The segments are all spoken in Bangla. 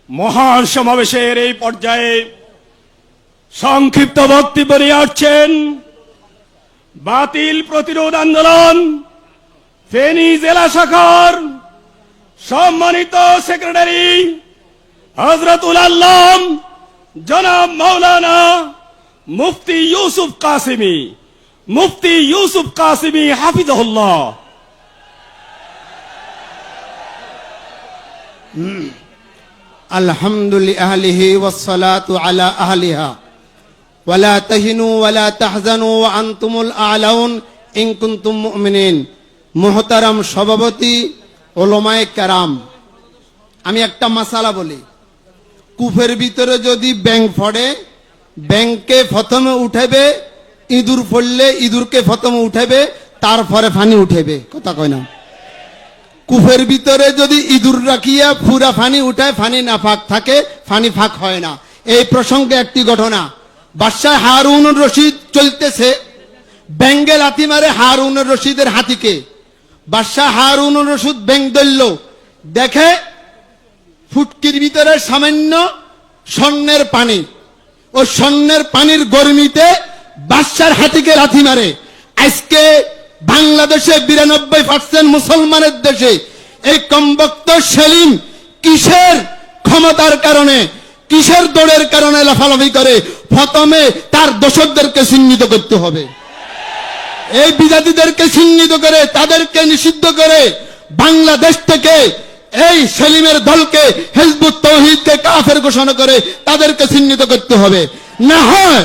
মহাসমাবেশের এই পর্যায়ে সংক্ষিপ্ত বক্তব্য নিয়ে আসছেন বাতিল প্রতিরোধ আন্দোলন ফেনী জেলা শাখার সম্মানিত সেক্রেটারি হযরতুল আল্লাম জনাব মাওলানা মুফতি ইউসুফ কাসিমি হাফিজাহুল্লাহ। আলহামদুলিল্লাহি আহলিহি ওয়াসসালাতু আলা আহলিহা ওয়ালা তাহিনু ওয়ালা তাহজানু ওয়া আনতুমুল আ'লাউন ইন কুনতুম মুমিনিন। মুহতারাম সভাপতি, উলামায়ে কেরাম, আমি একটা মাসালা বলি। কূপের ভিতরে যদি ব্যাঙ পড়ে, ব্যাঙকে প্রথমে উঠাবে, ইঁদুর পড়লে ইঁদুরকে প্রথমে উঠাবে, তারপরে পানি উঠাবে। কথা কয় না? কূপের ভিতরে যদি ইঁদুর রাখিয়া পুরা পানি উঠায়, পানি না ফাঁক থাকে, পানি ফাঁক হয় না। এই প্রসঙ্গে একটি ঘটনা। বাদশাহ হারুনুর রশিদ চলতেছে, ব্যাঙে লাথি মারে হারুনুর রশিদের হাতিকে। বাদশাহ হারুনুর রশিদ ব্যাঙ ধরল, দেখে ফুটকির ভিতরে সামান্য স্বর্ণের পানি। ও স্বর্ণের পানির গরমিতে বাদশার হাতিকে লাথি মারে। আজকে বাংলাদেশে 92% মুসলমানের দেশে এই কমবক্ত সেলিম কিসের ক্ষমতার কারণে, কিসের দৌড়ের কারণে লাফালাফি করে? প্রথমে তার দোষকদেরকে চিহ্নিত করতে হবে। এই বিজাতিদেরকে চিহ্নিত করে তাদেরকে নিষিদ্ধ করে বাংলাদেশ থেকে এই সেলিমের দলকে হিজবুত তাওহীদকে কাফের ঘোষণা করে তাদেরকে চিহ্নিত করতে হবে। না হয়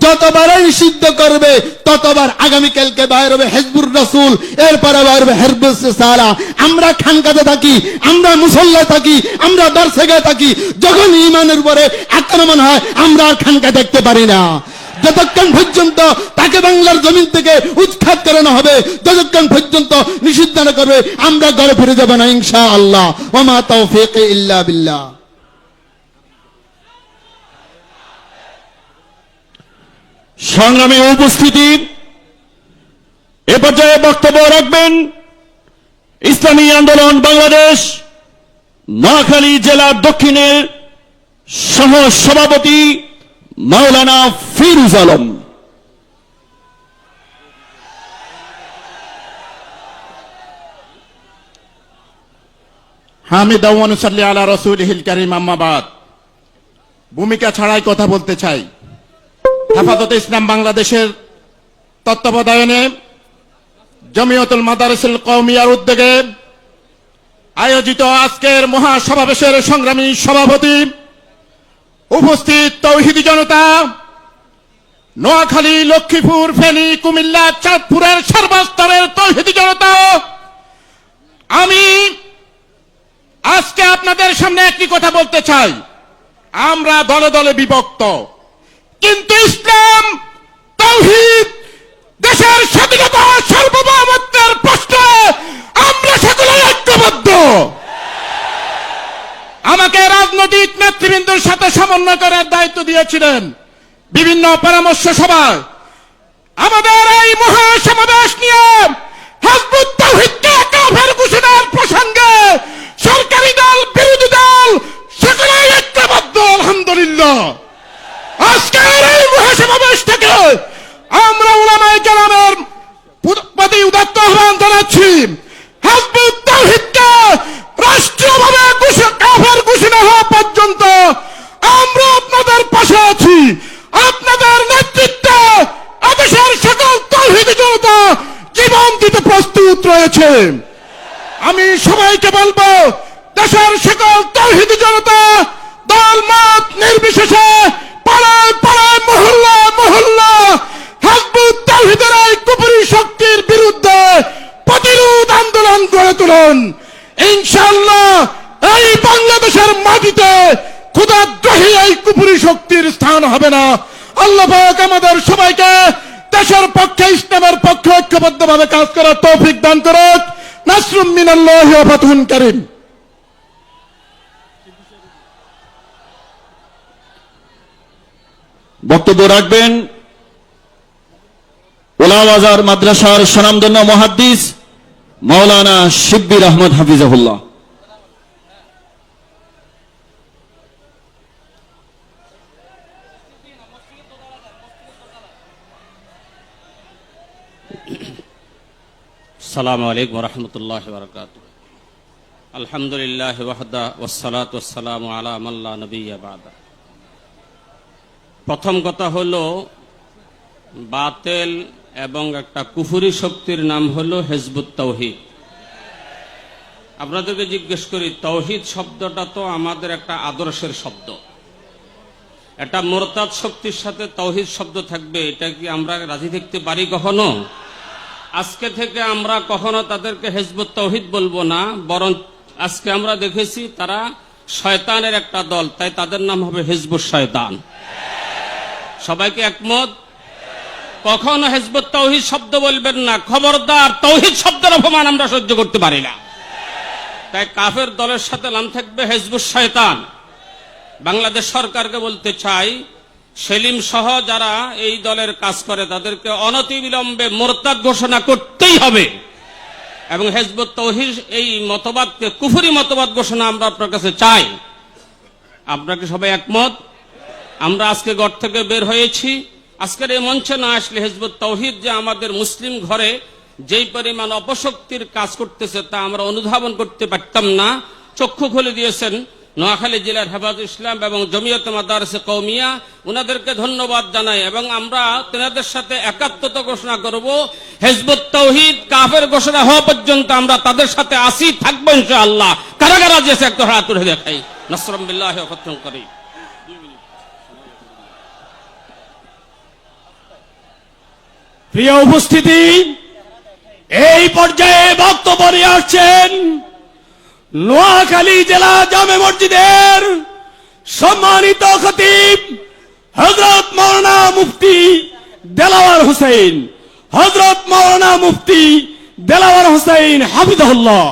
যতবার নিষিদ্ধ করবে ততবার আগামীকালকে বাইর হবে হিজবুর রাসূল, এরপরে বাইর হবে হিজবুস সালা। আমরা খানকাতে থাকি, আমরা মুসল্লায় থাকি, আমরা দরসে থাকি, যখন ঈমানের উপরে আক্রমণ হয় আমরা আর খানকা দেখতে পারি না। যতক্ষণ পর্যন্ত তাকে বাংলার জমিন থেকে উৎখাত করানো হবে, ততক্ষণ পর্যন্ত নিষিদ্ধ না করবে আমরা ঘরে ফিরে যাব না ইনশাআল্লাহ। ওয়া মা তাওফীক ইল্লা বিল্লাহ। সংগ্রামী উপস্থিতি, এ পর্যায়ে বক্তব্য রাখবেন ইসলামী আন্দোলন বাংলাদেশ নোয়াখালী জেলার দক্ষিণের সহ সভাপতি মাওলানা ফিরোজ আলম। হামিদ ওয়া নুসাল্লি আলা রাসূলিহিল কারীম, আম্মা বাদ। ভূমিকা ছাড়াই কথা বলতে চাই। হেফাজতে ইসলাম বাংলাদেশের তত্ত্বাবধানে জমিয়তুল মাদারিসুল কওমিয়ার উদ্যোগে আয়োজিত আজকের মহাসমাবেশের সংগ্রামী সভাপতি, উপস্থিত তৌহিদি জনতা, নোয়াখালী, লক্ষ্মীপুর, ফেনী, কুমিল্লা, চাঁদপুরের সর্বস্তরের তৌহিদি জনতা, আমি আজকে আপনাদের সামনে একটি কথা বলতে চাই। আমরা দলে দলে বিভক্ত, কিন্তু ইসলাম, তাওহীদ, দেশের স্বাধীনতা, সার্বভৌমত্বের প্রশ্নে আমরা সকলে ঐক্যবদ্ধ। আমাকে রাজনৈতিক নেতৃবৃন্দের সাথে সমন্বয় করার দায়িত্ব দিয়েছিলেন বিভিন্ন পরামর্শ সভায়। আমাদের এই মহাসমাবেশ নিয়ে হিজবুত তাওহীদকে কাফের ঘোষণার প্রসঙ্গে সরকারি দল, বিরোধী দল সকলেই ঐক্যবদ্ধ আলহামদুলিল্লাহ। আজকের এই মহাসমাবেশ থেকে আমরা উলামায়ে কেরামের প্রতি উদাত্ত আহ্বান জানাচ্ছি, হিজবুত তাওহীদকে রাষ্ট্রীয়ভাবে কাফের ঘোষণা হওয়া পর্যন্ত আমরা আপনাদের পাশে আছি। আপনাদের নেতৃত্বে এদেশের সকল তাওহীদি জনতা জীবন দিতে প্রস্তুত রয়েছে। আমি সবাইকে বলবো, দেশের সকল তাওহীদি জনতা দল মত নির্বিশেষে পাড়ায় পাড়ায়, মহল্লা মহল্লা হিজবুত তাওহীদের এই কুফরি শক্তির বিরুদ্ধে প্রতিরোধ আন্দোলন গড়ে তুলুন। ইনশাআল্লাহ এই বাংলাদেশের মাটিতে খোদাদ্রোহী এই কুফরি শক্তির স্থান হবে না। আল্লাহ পাক আমাদের সবাইকে দেশের পক্ষে, ইসলামের পক্ষে ঐক্যবদ্ধভাবে কাজ করার তৌফিক দান করুন। নাসরুম মিনাল্লাহি ওয়া ফাতহুন কারীম। বক্তব্য রাখবেন ওলাবাজার মাদ্রাসার স্বনামধন্য মুহাদ্দিস মাওলানা শিব্বির আহমদ হাফিজাহুল্লাহ। আসসালামু আলাইকুম রহমতুল্লাহ বরকাত। আলহামদুলিল্লাহ ওয়াহদা ওয়াসসালাতু ওয়াসসালামু আলা মান লা নবিয়্যা বা'দা। প্রথম কথা হলো বাতিল এবং একটা কুফরি শক্তির নাম হলো হিজবুত তাওহীদ। আপনাদেরকে জিজ্ঞেস করি, তাওহীদ শব্দটা তো আমাদের একটা আদর্শের শব্দ। একটা মুরতাদ শক্তির সাথে তাওহীদ শব্দ থাকবে, এটা কি আমরা রাজি থাকতে পারি কখনো? আজকে থেকে আমরা কখনো তাদেরকে হিজবুত তাওহীদ বলবো না, বরং আজকে আমরা দেখেছি তারা শয়তানের একটা দল, তাই তাদের নাম হবে হিজবুত শয়তান। সবাইকে একমত? কখনো হিজবুত তাওহীদ শব্দ বলবেন না, খবরদার। তাওহীদ শব্দের অপমান আমরা সহ্য করতে পারি না। তাই কাফের দলের সাথে নাম থাকবে হিজবুত শয়তান। বাংলাদেশ সরকারকে বলতে চাই, সেলিম সহ যারা এই দলের কাজ করে তাদেরকে অনতিবিলম্বে মুরতাদ ঘোষণা করতেই হবে এবং হিজবুত তাওহীদ এই মতবাদকে কুফরি মতবাদ ঘোষণা আমরা আপনার কাছে চাই। আপনারা কি সবাই একমত? আমরা আজকে ঘর থেকে বের হয়েছি, আজকের এই মঞ্চে না আসলে হিজবুত তাওহীদ যে আমাদের মুসলিম ঘরে যেই পরিমাণ অপশক্তির কাজ করতেছে তা আমরা অনুধাবন করতে পারতাম না। চক্ষু খুলে দিয়েছেন নোয়াখালী জেলার হেফাজত ইসলাম এবং জমিয়তে মাদারিসে কওমিয়া, উনাদেরকে ধন্যবাদ জানাই এবং আমরা তেনাদের সাথে একাত্মতা ঘোষণা করব। হিজবুত তাওহীদ কাফের ঘোষণা হওয়া পর্যন্ত আমরা তাদের সাথে আসি, থাকবো ইনশাআল্লাহ। কারা কারা যেসে একটা হাত তুলে দেখাই। নাসরুম বিল্লাহি ওয়া ফাতহুন করিম। প্রিয় উপস্থিতি, এই পর্যায়ে বক্তব্য নিয়ে আসছেন নোয়াখালী জেলা জামে মসজিদের সম্মানিত খতিব হযরত মাওলানা মুফতি দেলাওয়ার হোসেন। হযরত মাওলানা মুফতি দেলাওয়ার হোসেন হাফিজাহুল্লাহ।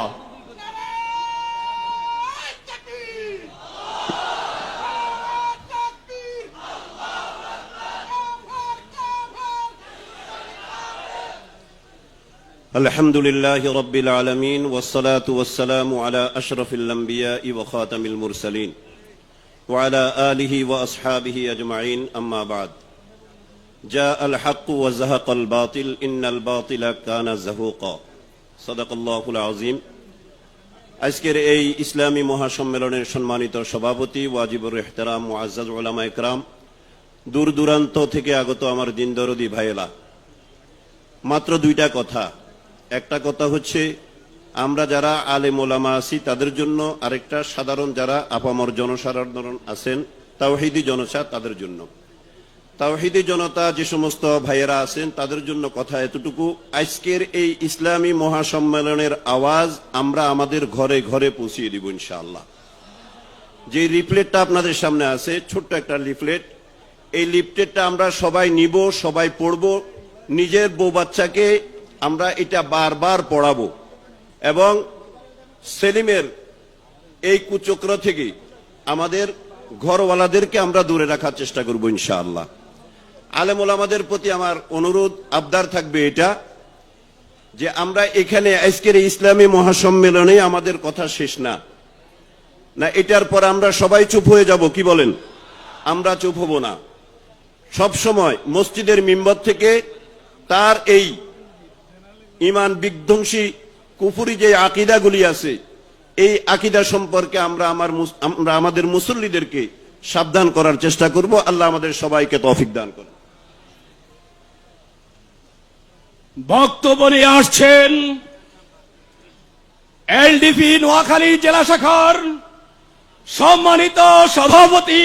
الحمد لله رب العالمين والصلاة والسلام على أشرف الأنبياء وخاتم المرسلين وعلى آله وأصحابه أجمعين أما بعد جاء الحق وزهق الباطل إن الباطل كان زهوقا صدق الله العظيم। আজকের এই ইসলামী মহাসম্মেলনের সম্মানিত সভাপতি ওয়াজিবুর ইহতারাম মুআজ্জাজ উলামা ইকরাম, দূর দূরান্ত থেকে আগত আমার দিন দরদি ভাইয়েরা, মাত্র দুইটা কথা। একটা কথা হচ্ছে আমরা যারা আলেম ওলামা আছি তাদের জন্য, আরেকটা সাধারণ যারা আপামর জনসাধারণ আছেন তাওহীদি জনতা তাদের জন্য। তাওহীদি জনতা যে সমস্ত ভাইয়েরা আছেন তাদের জন্য কথা এতটুকু, আজকের এই ইসলামী মহাসম্মেলনের আওয়াজ আমরা আমাদের ঘরে ঘরে পৌঁছিয়ে দিব ইনশাআল্লাহ। যে লিফলেটটা আপনাদের সামনে আছে, ছোট্ট একটা লিফলেট, এই লিফলেটটা আমরা সবাই নিব, সবাই পড়ব, নিজের বউ বাচ্চাকে আমরা এটা বারবার পড়াবো এবং সেলিমের এই কুচক্র থেকে আমাদের ঘরওয়ালাদেরকে আমরা দূরে রাখার চেষ্টা করব ইনশাআল্লাহ। আলেম ওলামাদের প্রতি আমার অনুরোধ আবদার থাকবে এটা, যে আমরা এখানে আজকের ইসলামী মহাসম্মেলনে আমাদের কথা শেষ না, এটার পর আমরা সবাই চুপ হয়ে যাব, কি বলেন? আমরা চুপ হব না। সব সময় মসজিদের মিম্বর থেকে তার এই ঈমান বিধ্বংসী কুফরি যে আকীদাগুলি আছে, এই আকীদা সম্পর্কে আমরা আমাদের মুসল্লিদেরকে সাবধান করার চেষ্টা করব। আল্লাহ আমাদের সবাইকে তৌফিক দান করুন। বক্তব্য নিয়ে আসছেন এলডিপি নোয়াখালী জেলা শাখার সম্মানিত সভাপতি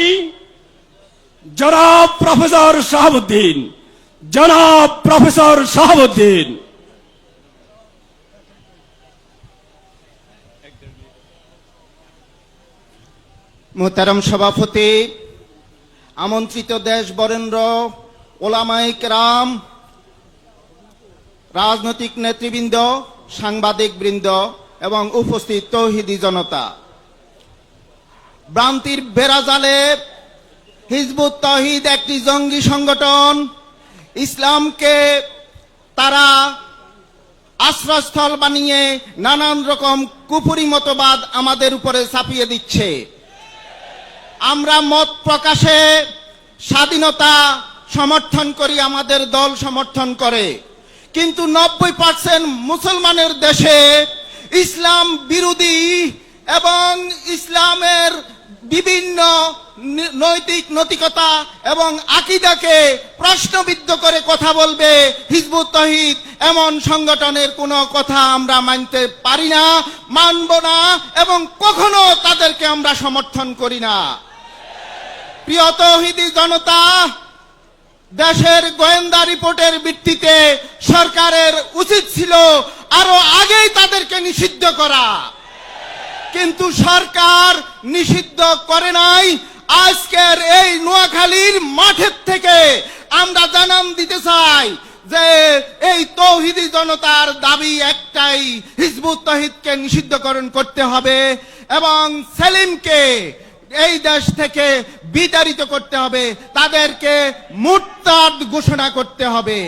জনাব প্রফেসর শাহাবুদ্দিন। জনাব প্রফেসর শাহাবুদ্দিন। মোহতারাম সভাপতি, আমন্ত্রিত দেশ বরেণ্য, ওলামায়ে কেরাম, রাজনৈতিক নেতৃবৃন্দ, সাংবাদিক বৃন্দ এবং উপস্থিত তৌহিদি জনতা, ভ্রান্তির বেড়াজালে হিজবুত তাওহীদ একটি জঙ্গি সংগঠন। ইসলামকে তারা আশ্রয়স্থল বানিয়ে নানান রকম কুফরি মতবাদ আমাদের উপরে চাপিয়ে দিচ্ছে। আমরা মত প্রকাশে স্বাধীনতা সমর্থন করি, আমাদের দল সমর্থন করে, কিন্তু 90% মুসলমানের দেশে ইসলাম বিরোধী এবং ইসলামের বিভিন্ন নৈতিক নৈতিকতা এবং আকীদাকে প্রশ্নবিদ্ধ করে কথা বলবে হিজবুত তাওহীদ, এমন সংগঠনের কোনো কথা আমরা মানতে পারি না, মানব না এবং কখনো তাদেরকে আমরা সমর্থন করি না। প্রিয় তাওহীদি জনতা, দেশের গোয়েন্দা রিপোর্টের ভিত্তিতে সরকারের উচিত ছিল আরো আগেই তাদেরকে নিষিদ্ধ করা, কিন্তু সরকার নিষিদ্ধ করে নাই। আজকের এই নোয়াখালীর মাঠের থেকে আমরা জানান দিতে চাই যে এই তৌহিদি জনতার দাবি একটাই, হিজবুত তাওহীদকে নিষিদ্ধকরণ করতে হবে এবং সেলিমকে এই দেশ থেকে বিতাড়িত করতে হবে, তাদেরকে মুরতাদ ঘোষণা করতে হবে।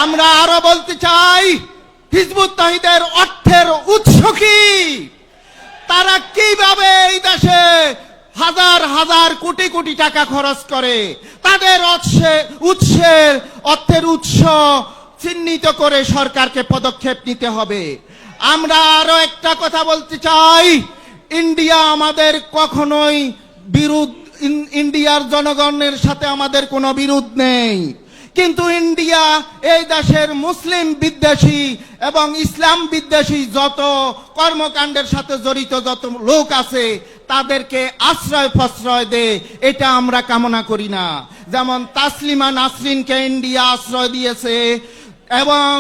আমরা আরো বলতে চাই, হিজবুত তাওহীদের অর্থের উৎস কি? তারা কিভাবে এই দেশে হাজার হাজার কোটি কোটি টাকা খরচ করে? তাদের অর্থের উৎস চিহ্নিত করে সরকারকে পদক্ষেপ নিতে হবে। আমরা আরো একটা কথা বলতে চাই, ইন্ডিয়া আমাদের কখনোই ইন্ডিয়ার জনগণের সাথে আমাদের কোনো বিরোধ নেই, কিন্তু ইন্ডিয়া এই দেশের মুসলিম বিদ্বেষী এবং ইসলাম বিদ্বেষী যত কর্মকাণ্ডের সাথে জড়িত যত লোক আছে তাদেরকে আশ্রয় প্রশ্রয় দেয়, এটা আমরা কামনা করি না। যেমন তাসলিমা নাসরিনকে ইন্ডিয়া আশ্রয় দিয়েছে এবং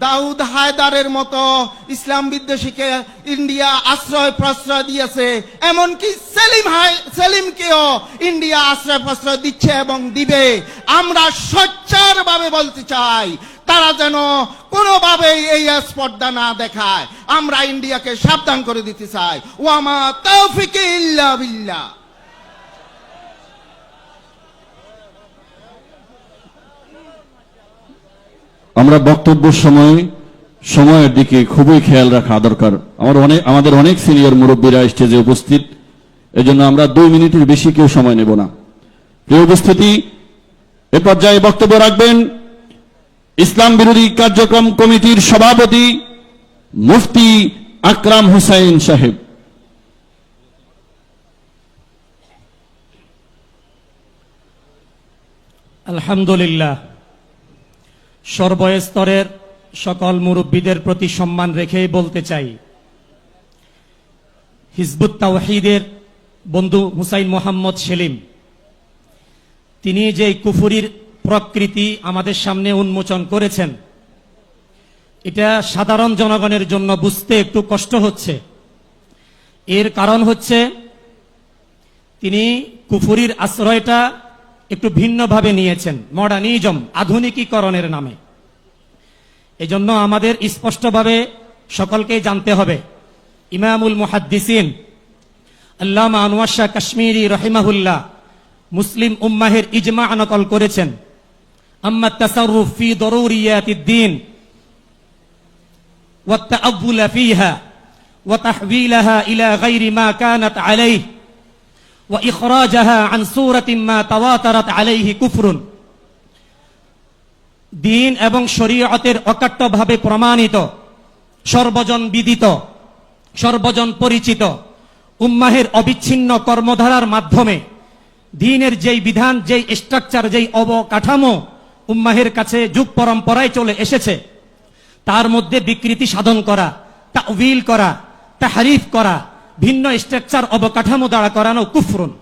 দাউদ হায়দারের মতো ইসলাম বিদ্বেষীকে ইন্ডিয়া আশ্রয় প্রশ্রয় দিয়েছে, এমনকি সেলিমকেও ইন্ডিয়া আশ্রয় প্রশ্রয় দিচ্ছে এবং দিবে। আমরা সোচ্চারভাবে বলতে চাই, তারা যেন কোনোভাবেই এই স্পর্ধা না দেখায়। আমরা ইন্ডিয়াকে সাবধান করে দিতে চাই। ওয়ামা তাওফিক ইল্লা বিল্লাহ। আমরা বক্তব্য সময়ের দিকে খুবই খেয়াল রাখা দরকার। আমাদের অনেক সিনিয়র মুরব্বীরা স্টেজে উপস্থিত, এজন্য আমরা 2 মিনিটের বেশি কেউ সময় নেব না। প্রিয় উপস্থিতি, এ পর্যায়ে বক্তব্য রাখবেন ইসলাম বিরোধী কার্যক্রম কমিটির সভাপতি মুফতি আকরাম হুসাইন সাহেব। আলহামদুলিল্লাহ, সর্বস্তরের সকল মুরব্বীদের প্রতি সম্মান রেখেই বলতে চাই, হিজবুত তাওহীদের বন্ধু হুসাইন মোহাম্মদ সেলিম তিনি যে কুফরির প্রকৃতি আমাদের সামনে উন্মোচন করেছেন, এটা সাধারণ জনগণের জন্য বুঝতে একটু কষ্ট হচ্ছে। এর কারণ হচ্ছে তিনি কুফরির আশ্রয়টা একটু ভিন্নভাবে নিয়েছেন, মডার্নিজম, আধুনিকীকরণের নামে। এজন্য আমাদের স্পষ্টভাবে সকলকেই জানতে হবে, ইমামুল মুহাদ্দিসিন আল্লামা আনোয়ার শাহ কাশ্মীরি রহিমাহুল্লাহ মুসলিম উম্মাহের ইজমা নকল করেছেন, আম্মা তাসাররুফ ফি দরুরিয়াতিদ দ্বীন ওয়া তাআব্বুল ফীহা ওয়া তাহওয়িলাহা ইলা গায়রি মা কানাত আলাইহি ওয়া ইখরাজাহা আন সূরাতিন মা তাওয়াতারাত আলাইহি কুফরুন। দ্বীন এবং শরীয়তের অকাট্যভাবে প্রমাণিত, সর্বজন বিদিত, সর্বজন পরিচিত উম্মাহের অবিচ্ছিন্ন কর্মধারার মাধ্যমে দ্বীনের যেই বিধান, যেই স্ট্রাকচার, যেই অবকাঠামো উম্মাহের কাছে যুগ পরম্পরায় চলে এসেছে, তার মধ্যে বিকৃতি সাধন করা, তাউইল করা, তাহরিফ করা, ভিন্ন স্ট্রাকচার অবকাঠামো দ্বারা করানো কুফরুন,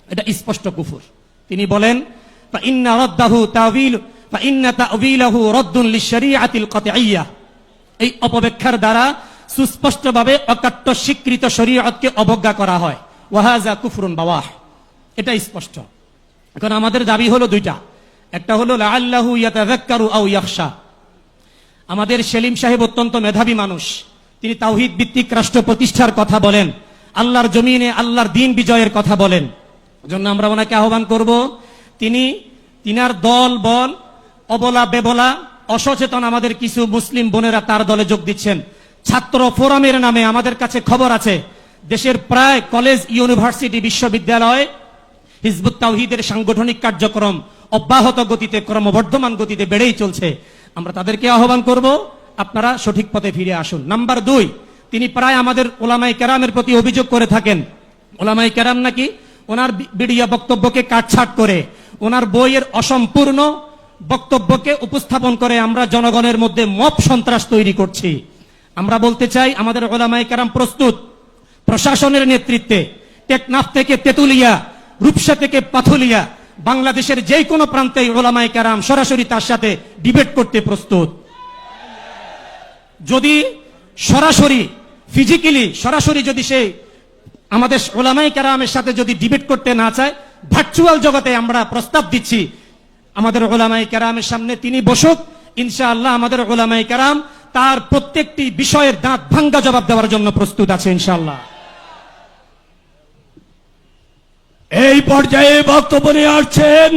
এটা স্পষ্ট কুফর। তিনি বলেন, ফাইন্না রাদ্দাহু তাউইল ফাইন্না তাউইলাহু রাদ্দুন লিশরিয়াতিল কাতইয়্যাহ। এই অপব্যাখ্যার দ্বারা সুস্পষ্টভাবে অকাট্য স্বীকৃত শরীয়তকে অবজ্ঞা করা হয়। ওয়াহাজা কুফরুন বাওয়াহ, এটা স্পষ্ট। এখন আমাদের দাবি হলো দুইটা, একটা হলো লাআল্লাহু ইয়াতাযাক্কারু আও ইয়াখশা। আমাদের সেলিম সাহেব অত্যন্ত মেধাবী মানুষ, তিনি তাওহীদ ভিত্তিক রাষ্ট্র প্রতিষ্ঠার কথা বলেন, আল্লাহর জমিনে আল্লাহর দ্বীন বিজয়ের কথা বলেন। জন্য আমরা ওনাকে আহ্বান করব, তিনার দল বল অবলা বেবলা অসচেতন আমাদের কিছু মুসলিম বোনেরা তার দলে যোগ দিচ্ছেন। ছাত্র ফোরামের নামে আমাদের কাছে খবর আছে, দেশের প্রায় কলেজ, ইউনিভার্সিটি, বিশ্ববিদ্যালয় হিজবুত তাওহীদের সাংগঠনিক কার্যক্রম অব্যাহত গতিতে, ক্রমবর্ধমান গতিতে বেড়েই চলছে। আমরা তাদেরকে আহ্বান করব, আপনারা সঠিক পথে ফিরে আসুন। নাম্বার 2, তিনি প্রায় আমাদের ওলামায়ে কেরামের প্রতি অভিযোগ করে থাকেন, ওলামায়ে কেরাম নাকি ওনার বিডিয়া বক্তব্যকে কাটছাট করে, ওনার বইয়ের অসম্পূর্ণ বক্তব্যকে উপস্থাপন করে আমরা জনগণের মধ্যে মব সন্ত্রাস তৈরি করছি। আমরা বলতে চাই, আমাদের ওলামায়ে কেরাম প্রস্তুত প্রশাসনের নেতৃত্বে টেকনাফ থেকে তেতুলিয়া, রূপসা থেকে পাথুলিয়া, বাংলাদেশের যে কোনো প্রান্তে ওলামায়ে কেরাম সরাসরি তার সাথে ডিবেট করতে প্রস্তুত। যদি সরাসরি ফিজিক্যালি সরাসরি যদি সে আমাদের ওলামায়ে কেরামের সাথে যদি ডিবেট করতে না চায়, ভার্চুয়াল জগতে আমরা প্রস্তাব দিচ্ছি আমাদের ওলামায়ে কেরামের সামনে তিনি বসুক। ইনশাআল্লাহ আমাদের ওলামায়ে কেরাম তার প্রত্যেকটি বিষয়ের দাঁত ভাঙ্গা জবাব দেওয়ার জন্য প্রস্তুত আছে ইনশাআল্লাহ। এই পর্যায়ে বক্তব্য নিয়ে আসছেন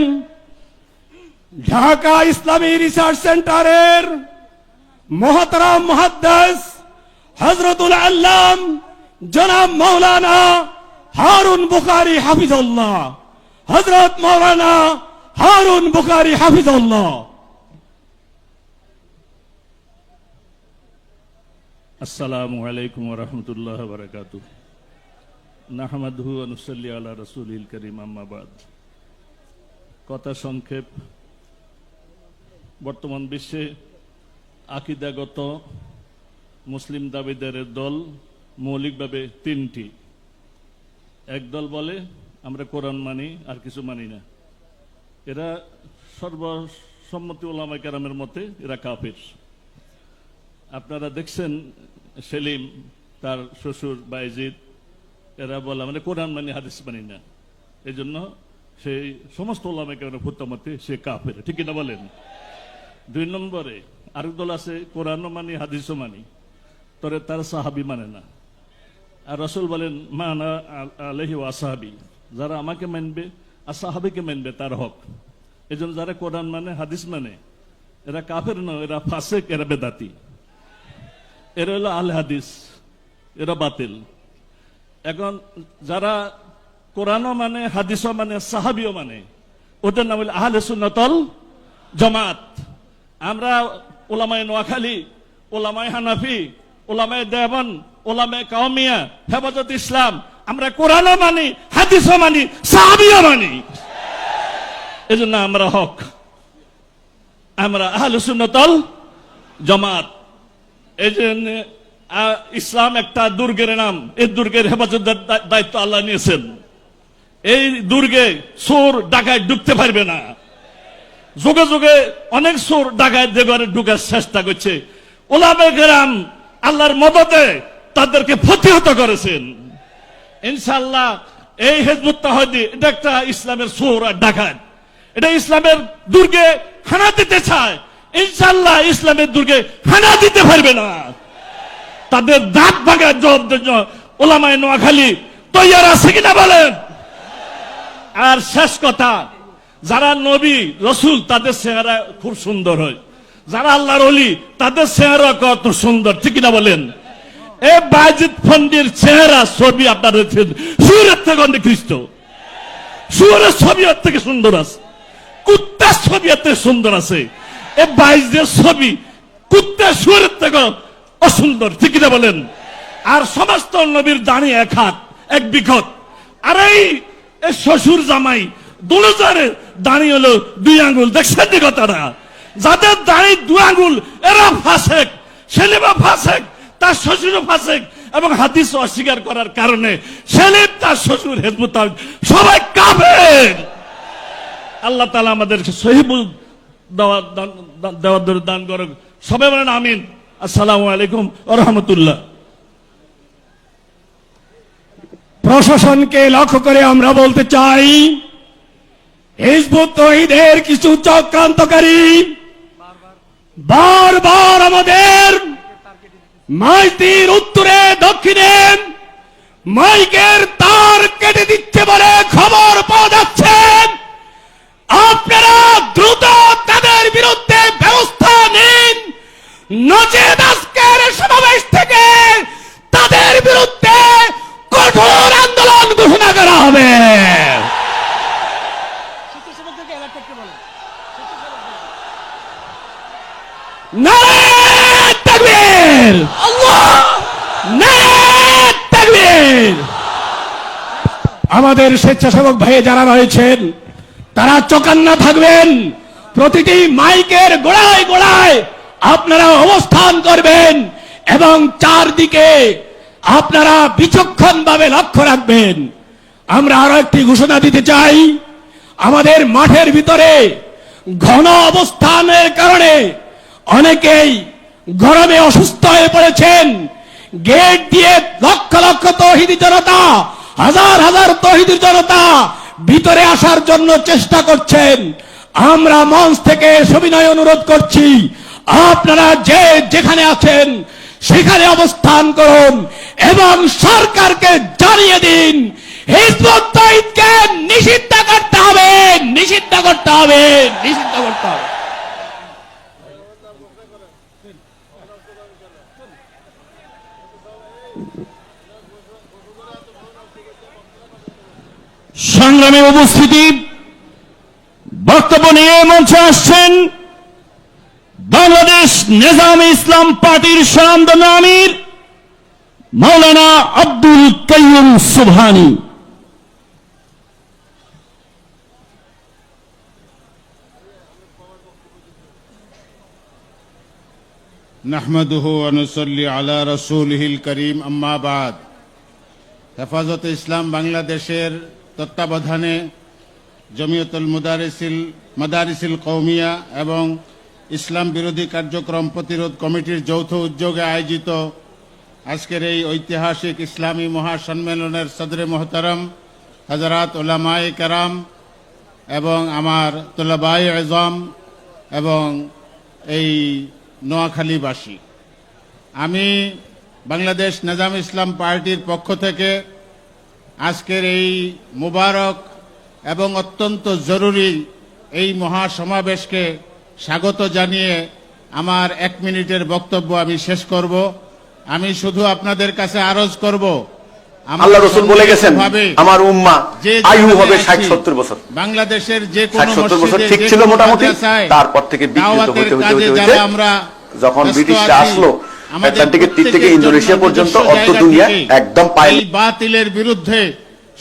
ঢাকা ইসলামী রিসার্চ সেন্টারের মোহতারাম মুহাদ্দিস হযরতুল আল্লাম জনাব মাওলানা হারুন বুখারী হাফিজাল্লাহ। হযরত মাওলানা হারুন বুখারী হাফিজাল্লাহ। আসসালামু আলাইকুম ওয়া রাহমাতুল্লাহি ওয়া বারাকাতুহু। নাহমাদুহু ওয়া নুসাল্লি আলা রাসূলিল কারীম, আম্মা বাদ। কথা সংক্ষেপ। বর্তমান বিশ্বে আকীদাগত মুসলিম দাবিদারের দল মৌলিকভাবে 3টি। এক দল বলে আমরা কোরআন মানি, আর কিছু মানি না। এরা সর্বসম্মতি ওলামায়ে কেরামের মতে এরা কাফের। আপনারা দেখছেন সেলিম, তার শ্বশুর বায়েজিদ, এরা বলে মানে কোরআন মানি, হাদিস মানি না। এই জন্য সেই সমস্ত ওলামায়ে কেরামের ফুতমতে সে কাফের, ঠিক না বলেন? 2 নম্বরে আরেক দল আছে কোরআনও মানি, হাদিসও মানি, তবে তার সাহাবি মানে না। আর রাসূল বলেন মানা আলাইহি ওয়া আসহাবি, যারা আমাকে মানবে আর সাহাবিকে মানবে তার হক। এই জন্য যারা কোরআন মানে, হাদিস মানে, এরা কাফের নয়, এরা ফাসেক, এরা বেদাতি, এরা হলো আল হাদিস, এরা বাতিল। এখন যারা কোরআনও মানে, হাদিসও মানে, সাহাবিও মানে, ওদের নাম হলো আহলে সুন্নাত ওয়াল জামাত। আমরা ওলামায়ে নোয়াখালী, ওলামায়ে হানাফি, ওলামায়ে দেওবন্দ, ওলামায়ে কাওমিয়া, হেফাজত ইসলাম, আমরা কোরআনও মানি, হাদিসও মানি, সাহাবিও মানি। এজন্য আমরা হক, আমরা আহলে সুন্নাত ওয়াল জামাত। এই জন্য ইসলাম একটা দুর্গের নাম, এই দুর্গের হেফাজতের দায়িত্ব আল্লাহ নিয়েছেন। এই দুর্গে চোর ডাকাত ঢুকতে পারবে না। যুগে যুগে অনেক চোর ডাকাত দেবরে ঢুকার চেষ্টা করছে, ওলামায়ে কেরাম আল্লাহর মদতে তাদেরকে প্রতিহত করেছেন। ইনশাআল্লাহ এই হিজবুত তাওহীদ এটা একটা ইসলামের চোর আর ডাকাত, এটা ইসলামের দুর্গে হানা দিতে চায়। ইনশাআল্লাহ ইসলামের দুর্গে হানা দিতে পারবে না। তাদের দাঁত ভাঙার জবাবের জন্য ওলামায়ে নোয়াখালী তৈয়ার আছে কিনা বলেন? আর শেষ কথা, যারা নবী রসুল তাদের চেহারা খুব সুন্দর হয়, যারা আল্লাহর ওলি তাদের চেহারা কত সুন্দর, ঠিক কিনা বলেন? এই বায়েজিদ ফন্দির চেহারা ছবি আপনার সুরের থেকে অনেক খ্রিস্ট, সুরের ছবি এর থেকে সুন্দর আছে, কুত্তার ছবি এর থেকে সুন্দর আছে। এই বায়েজিদের ছবি কুত্তার সুরের থেকে অসুন্দর, ঠিক কিনা বলেন? আর সমস্ত নবীর দাঁড়ি 1 হাত 1 বিঘত, আর এই শ্বশুর জামাই দুলজারের দাঁড়ি হলো 2 আঙ্গুল। দেখছেন যে কথাটা? যাদের দাঁড়ি 2 আঙ্গুল এরা ফাসেক, সেলিমা ফাসেক, তার শ্বশুরও ফাসেক, এবং হাদিস অস্বীকার করার কারণে সেলিম, তার শ্বশুর, হিজবুত তাওহীদ সবাই কাফের। আল্লাহ তাআলা আমাদের সহিবুল দেওয়ার দান করুক। সবাই বলেন আমিন। আসসালামু আলাইকুম ওয়া রাহমাতুল্লাহ। প্রশাসনকে লক্ষ্য করে আমরা বলতে চাই, হিজবুত তাওহীদের কিছু চক্রান্তকারী বারবার আমাদের মাইতির উত্তরে দক্ষিণে মাইকের তার কেটে দিচ্ছে বলে খবর পাওয়া যাচ্ছে। আপনারা দ্রুত তাদের বিরুদ্ধে ব্যবস্থা নিন, নচেত আজকের সমাবেশ থেকে তাদের বিরুদ্ধে কঠোর আন্দোলন ঘোষণা করা হবে। আমাদের স্বেচ্ছাসেবক ভাই যারা রয়েছেন তারা চোকান্না থাকবেন। প্রতিটি মাইকের গোড়ায় গোড়ায় আপনারা অবস্থান করবেন এবং চারদিকে আপনারা বিচক্ষণ ভাবে লক্ষ্য রাখবেন। আমরা আরো একটি ঘোষণা দিতে চাই, আমাদের মাঠের ভিতরে ঘন অবস্থানের কারণে অনেকেই গরমে অসুস্থ হয়ে পড়েছেন। গেট দিয়ে লক্ষ লক্ষ তৌহিদি জনতা, হাজার হাজার তৌহিদি জনতা ভিতরে আসার জন্য চেষ্টা করছেন। আমরা মঞ্চ থেকে সবিনয় অনুরোধ করছি, আপনারা যে যেখানে আছেন সেখানে অবস্থান করুন এবং সরকারকে জানিয়ে দিন হিজবুত তাওহীদকে নিষিদ্ধ করতে হবে, নিষিদ্ধ করতে হবে, নিষিদ্ধ করতে হবে। সংগ্রামে উপস্থিতি, বক্তব্য নিয়ে মঞ্চে আসছেন বাংলাদেশ নেজামে ইসলাম পার্টির স্বনামধন্য আমির মাওলানা আব্দুল কাইয়ুম সুবহানী। নাহমাদুহু ওয়া নুসাল্লি আলা রাসূলিহিল কারীম, আম্মা বাদ। হেফাজতে ইসলাম বাংলাদেশের তত্ত্বাবধানে জমিয়তুল মাদারিসিল কওমিয়া এবং ইসলাম বিরোধী কার্যক্রম প্রতিরোধ কমিটির যৌথ উদ্যোগে আয়োজিত আজকের এই ঐতিহাসিক ইসলামী মহাসম্মেলনের সদরে মোহতারম হযরত উলামায়ে কেরাম এবং আমার তুলাবায়ে আযম এবং এই নোয়াখালীবাসী, আমি বাংলাদেশ নেজামে ইসলাম পার্টির পক্ষ থেকে আজকের এই মুবারক এবং অত্যন্ত জরুরি এই মহাসমাবেশকে স্বাগত জানিয়ে আমার 1 মিনিটের বক্তব্য আমি শেষ করব। আমি শুধু আপনাদের কাছে আরজ করব, আল্লাহ রাসূল বলে গেছেন আমার উম্মাহ আয়ু হবে 60-70 বছর। বাংলাদেশের যে কোন 60-70 বছর ঠিক ছিল মোটামুটি, তারপর থেকে বিকৃত হতে হতে যখন ব্রিটিশরা আসলো আটলান্টিকের তীর থেকে ইন্দোনেশিয়া পর্যন্ত অর্ধ দুনিয়া একদম এই বাতিলের বিরুদ্ধে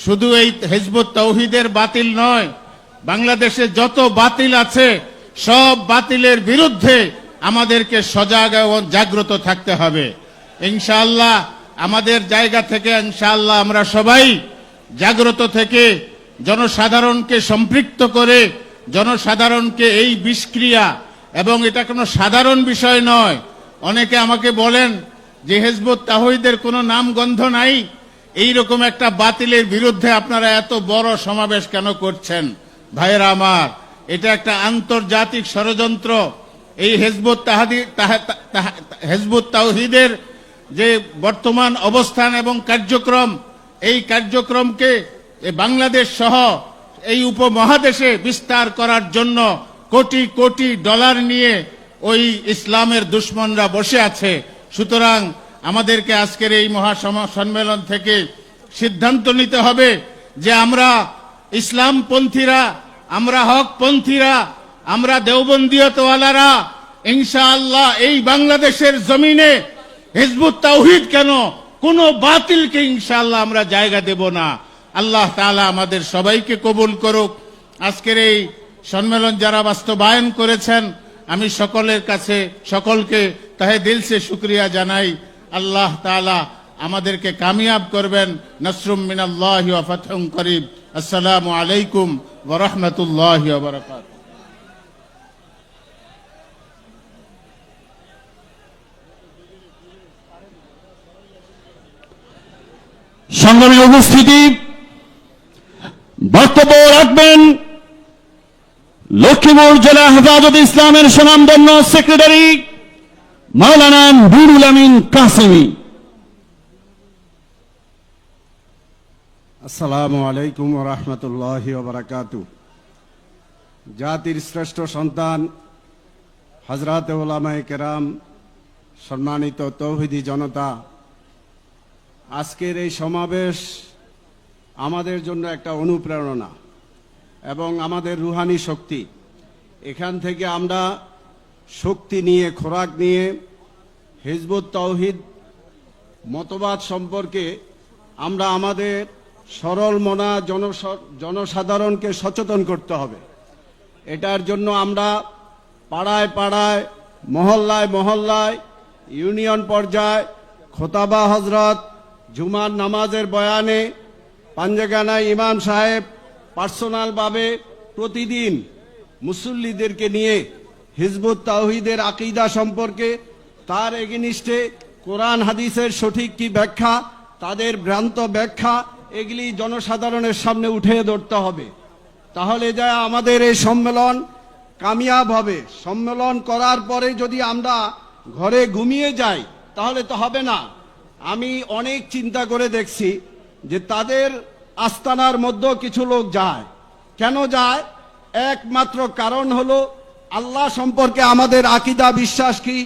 শুধু এই হিজবুত তাওহীদের বাতিল নয়, বাংলাদেশে যত বাতিল আছে সব বাতিলের বিরুদ্ধে আমাদেরকে সজাগ এবং জাগ্রত থাকতে হবে। ইনশাআল্লাহ আমাদের জায়গা থেকে ইনশাআল্লাহ আমরা সবাই জাগ্রত থেকে জনসাধারণকে সম্পৃক্ত করে জনসাধারণকে এই বিষক্রিয়া, এবং এটা কোনো সাধারণ বিষয় নয়। অনেকে আমাকে বলেন যে হিজবুত তাওহীদের কোনো নামগন্ধ নাই, এইরকম একটা বাতিলের বিরুদ্ধে আপনারা এত বড় সমাবেশ কেন করছেন? ভাইয়েরা আমার, এটা একটা আন্তর্জাতিক ষড়যন্ত্র। এই হিজবুত তাওহীদের যে বর্তমান অবস্থান এবং কার্যক্রম, এই কার্যক্রমকে বাংলাদেশ সহ এই উপমহাদেশে বিস্তার করার জন্য কোটি কোটি ডলার নিয়ে ওই ইসলামের দুশমনরা বসে আছে। সুতরাং আমাদেরকে আজকের এই মহাসম্মেলন থেকে সিদ্ধান্ত নিতে হবে যে আমরা ইসলামপন্থীরা, আমরা হকপন্থীরা, আমরা দেওবন্দীয়তওয়ালারা ইনশাআল্লাহ এই বাংলাদেশের জমিনে হিজবুত তাওহীদ কেন, কোন বাতিলকে ইনশাআল্লাহ আমরা জায়গা দেব না। আল্লাহ তাআলা আমাদের সবাইকে কবুল করুক। আজকের এই সম্মেলন যারা বাস্তবায়ন করেছেন, আমি সকলের কাছে সকলকে তাহে দিল সে শুকরিয়া জানাই। আল্লাহ তাআলা আমাদেরকে কামিয়াব করবেন। নসরুম মিনাল্লাহি ওয়া ফাতহুম করিব। আসসালামু আলাইকুম ওয়া রাহমাতুল্লাহি ওয়া বারাকাতুহু। সংগ্রামী উপস্থিতি, বক্তব্য রাখবেন লক্ষ্মীপুর জেলা হেফাজতে ইসলামের স্বনামধন্য সেক্রেটারি মাওলানা নুরুল আমিন কাসেমি। আসসালামু আলাইকুম ওয়া রাহমাতুল্লাহি ওয়া বারাকাতুহু। জাতির শ্রেষ্ঠ সন্তান হযরত উলামায়ে কেরাম, সম্মানিত তৌহিদি জনতা, আজকের এই সমাবেশ আমাদের জন্য একটা অনুপ্রেরণা এবং আমাদের রুহানি শক্তি। এখান থেকে আমরা শক্তি নিয়ে, খোরাক নিয়ে হিজবুত তাওহীদ মতবাদ সম্পর্কে আমরা আমাদের সরল মনা জনসাধারণকে সচেতন করতে হবে। এটার জন্য আমরা পাড়ায় পাড়ায়, মহল্লায় মহল্লায়, ইউনিয়ন পর্যায়, খোতাবা হজরত, জুমার নামাজের বয়ানে, পাঞ্জেগানায় ইমাম সাহেব পার্সোনালভাবে প্রতিদিন মুসল্লিদেরকে নিয়ে হিজবুত তাওহীদের আকীদা সম্পর্কে, তার এগেনিস্টে কোরআন হাদিসের সঠিক কি ব্যাখ্যা, তাদের ভ্রান্ত ব্যাখ্যা, এগুলি জনসাধারণের সামনে উঠে ধরতে হবে। তাহলে যা আমাদের এই সম্মেলন কামিয়াব হবে। সম্মেলন করার পরে যদি আমরা ঘরে ঘুমিয়ে যাই তাহলে তো হবে না। আমি অনেক চিন্তা করে দেখছি যে তাদের আস্তানার মধ্যেও কিছু লোক যায়। কেন যায়? একমাত্র কারণ হলো আল্লাহ সম্পর্কে আমাদের আকীদা বিশ্বাস কি,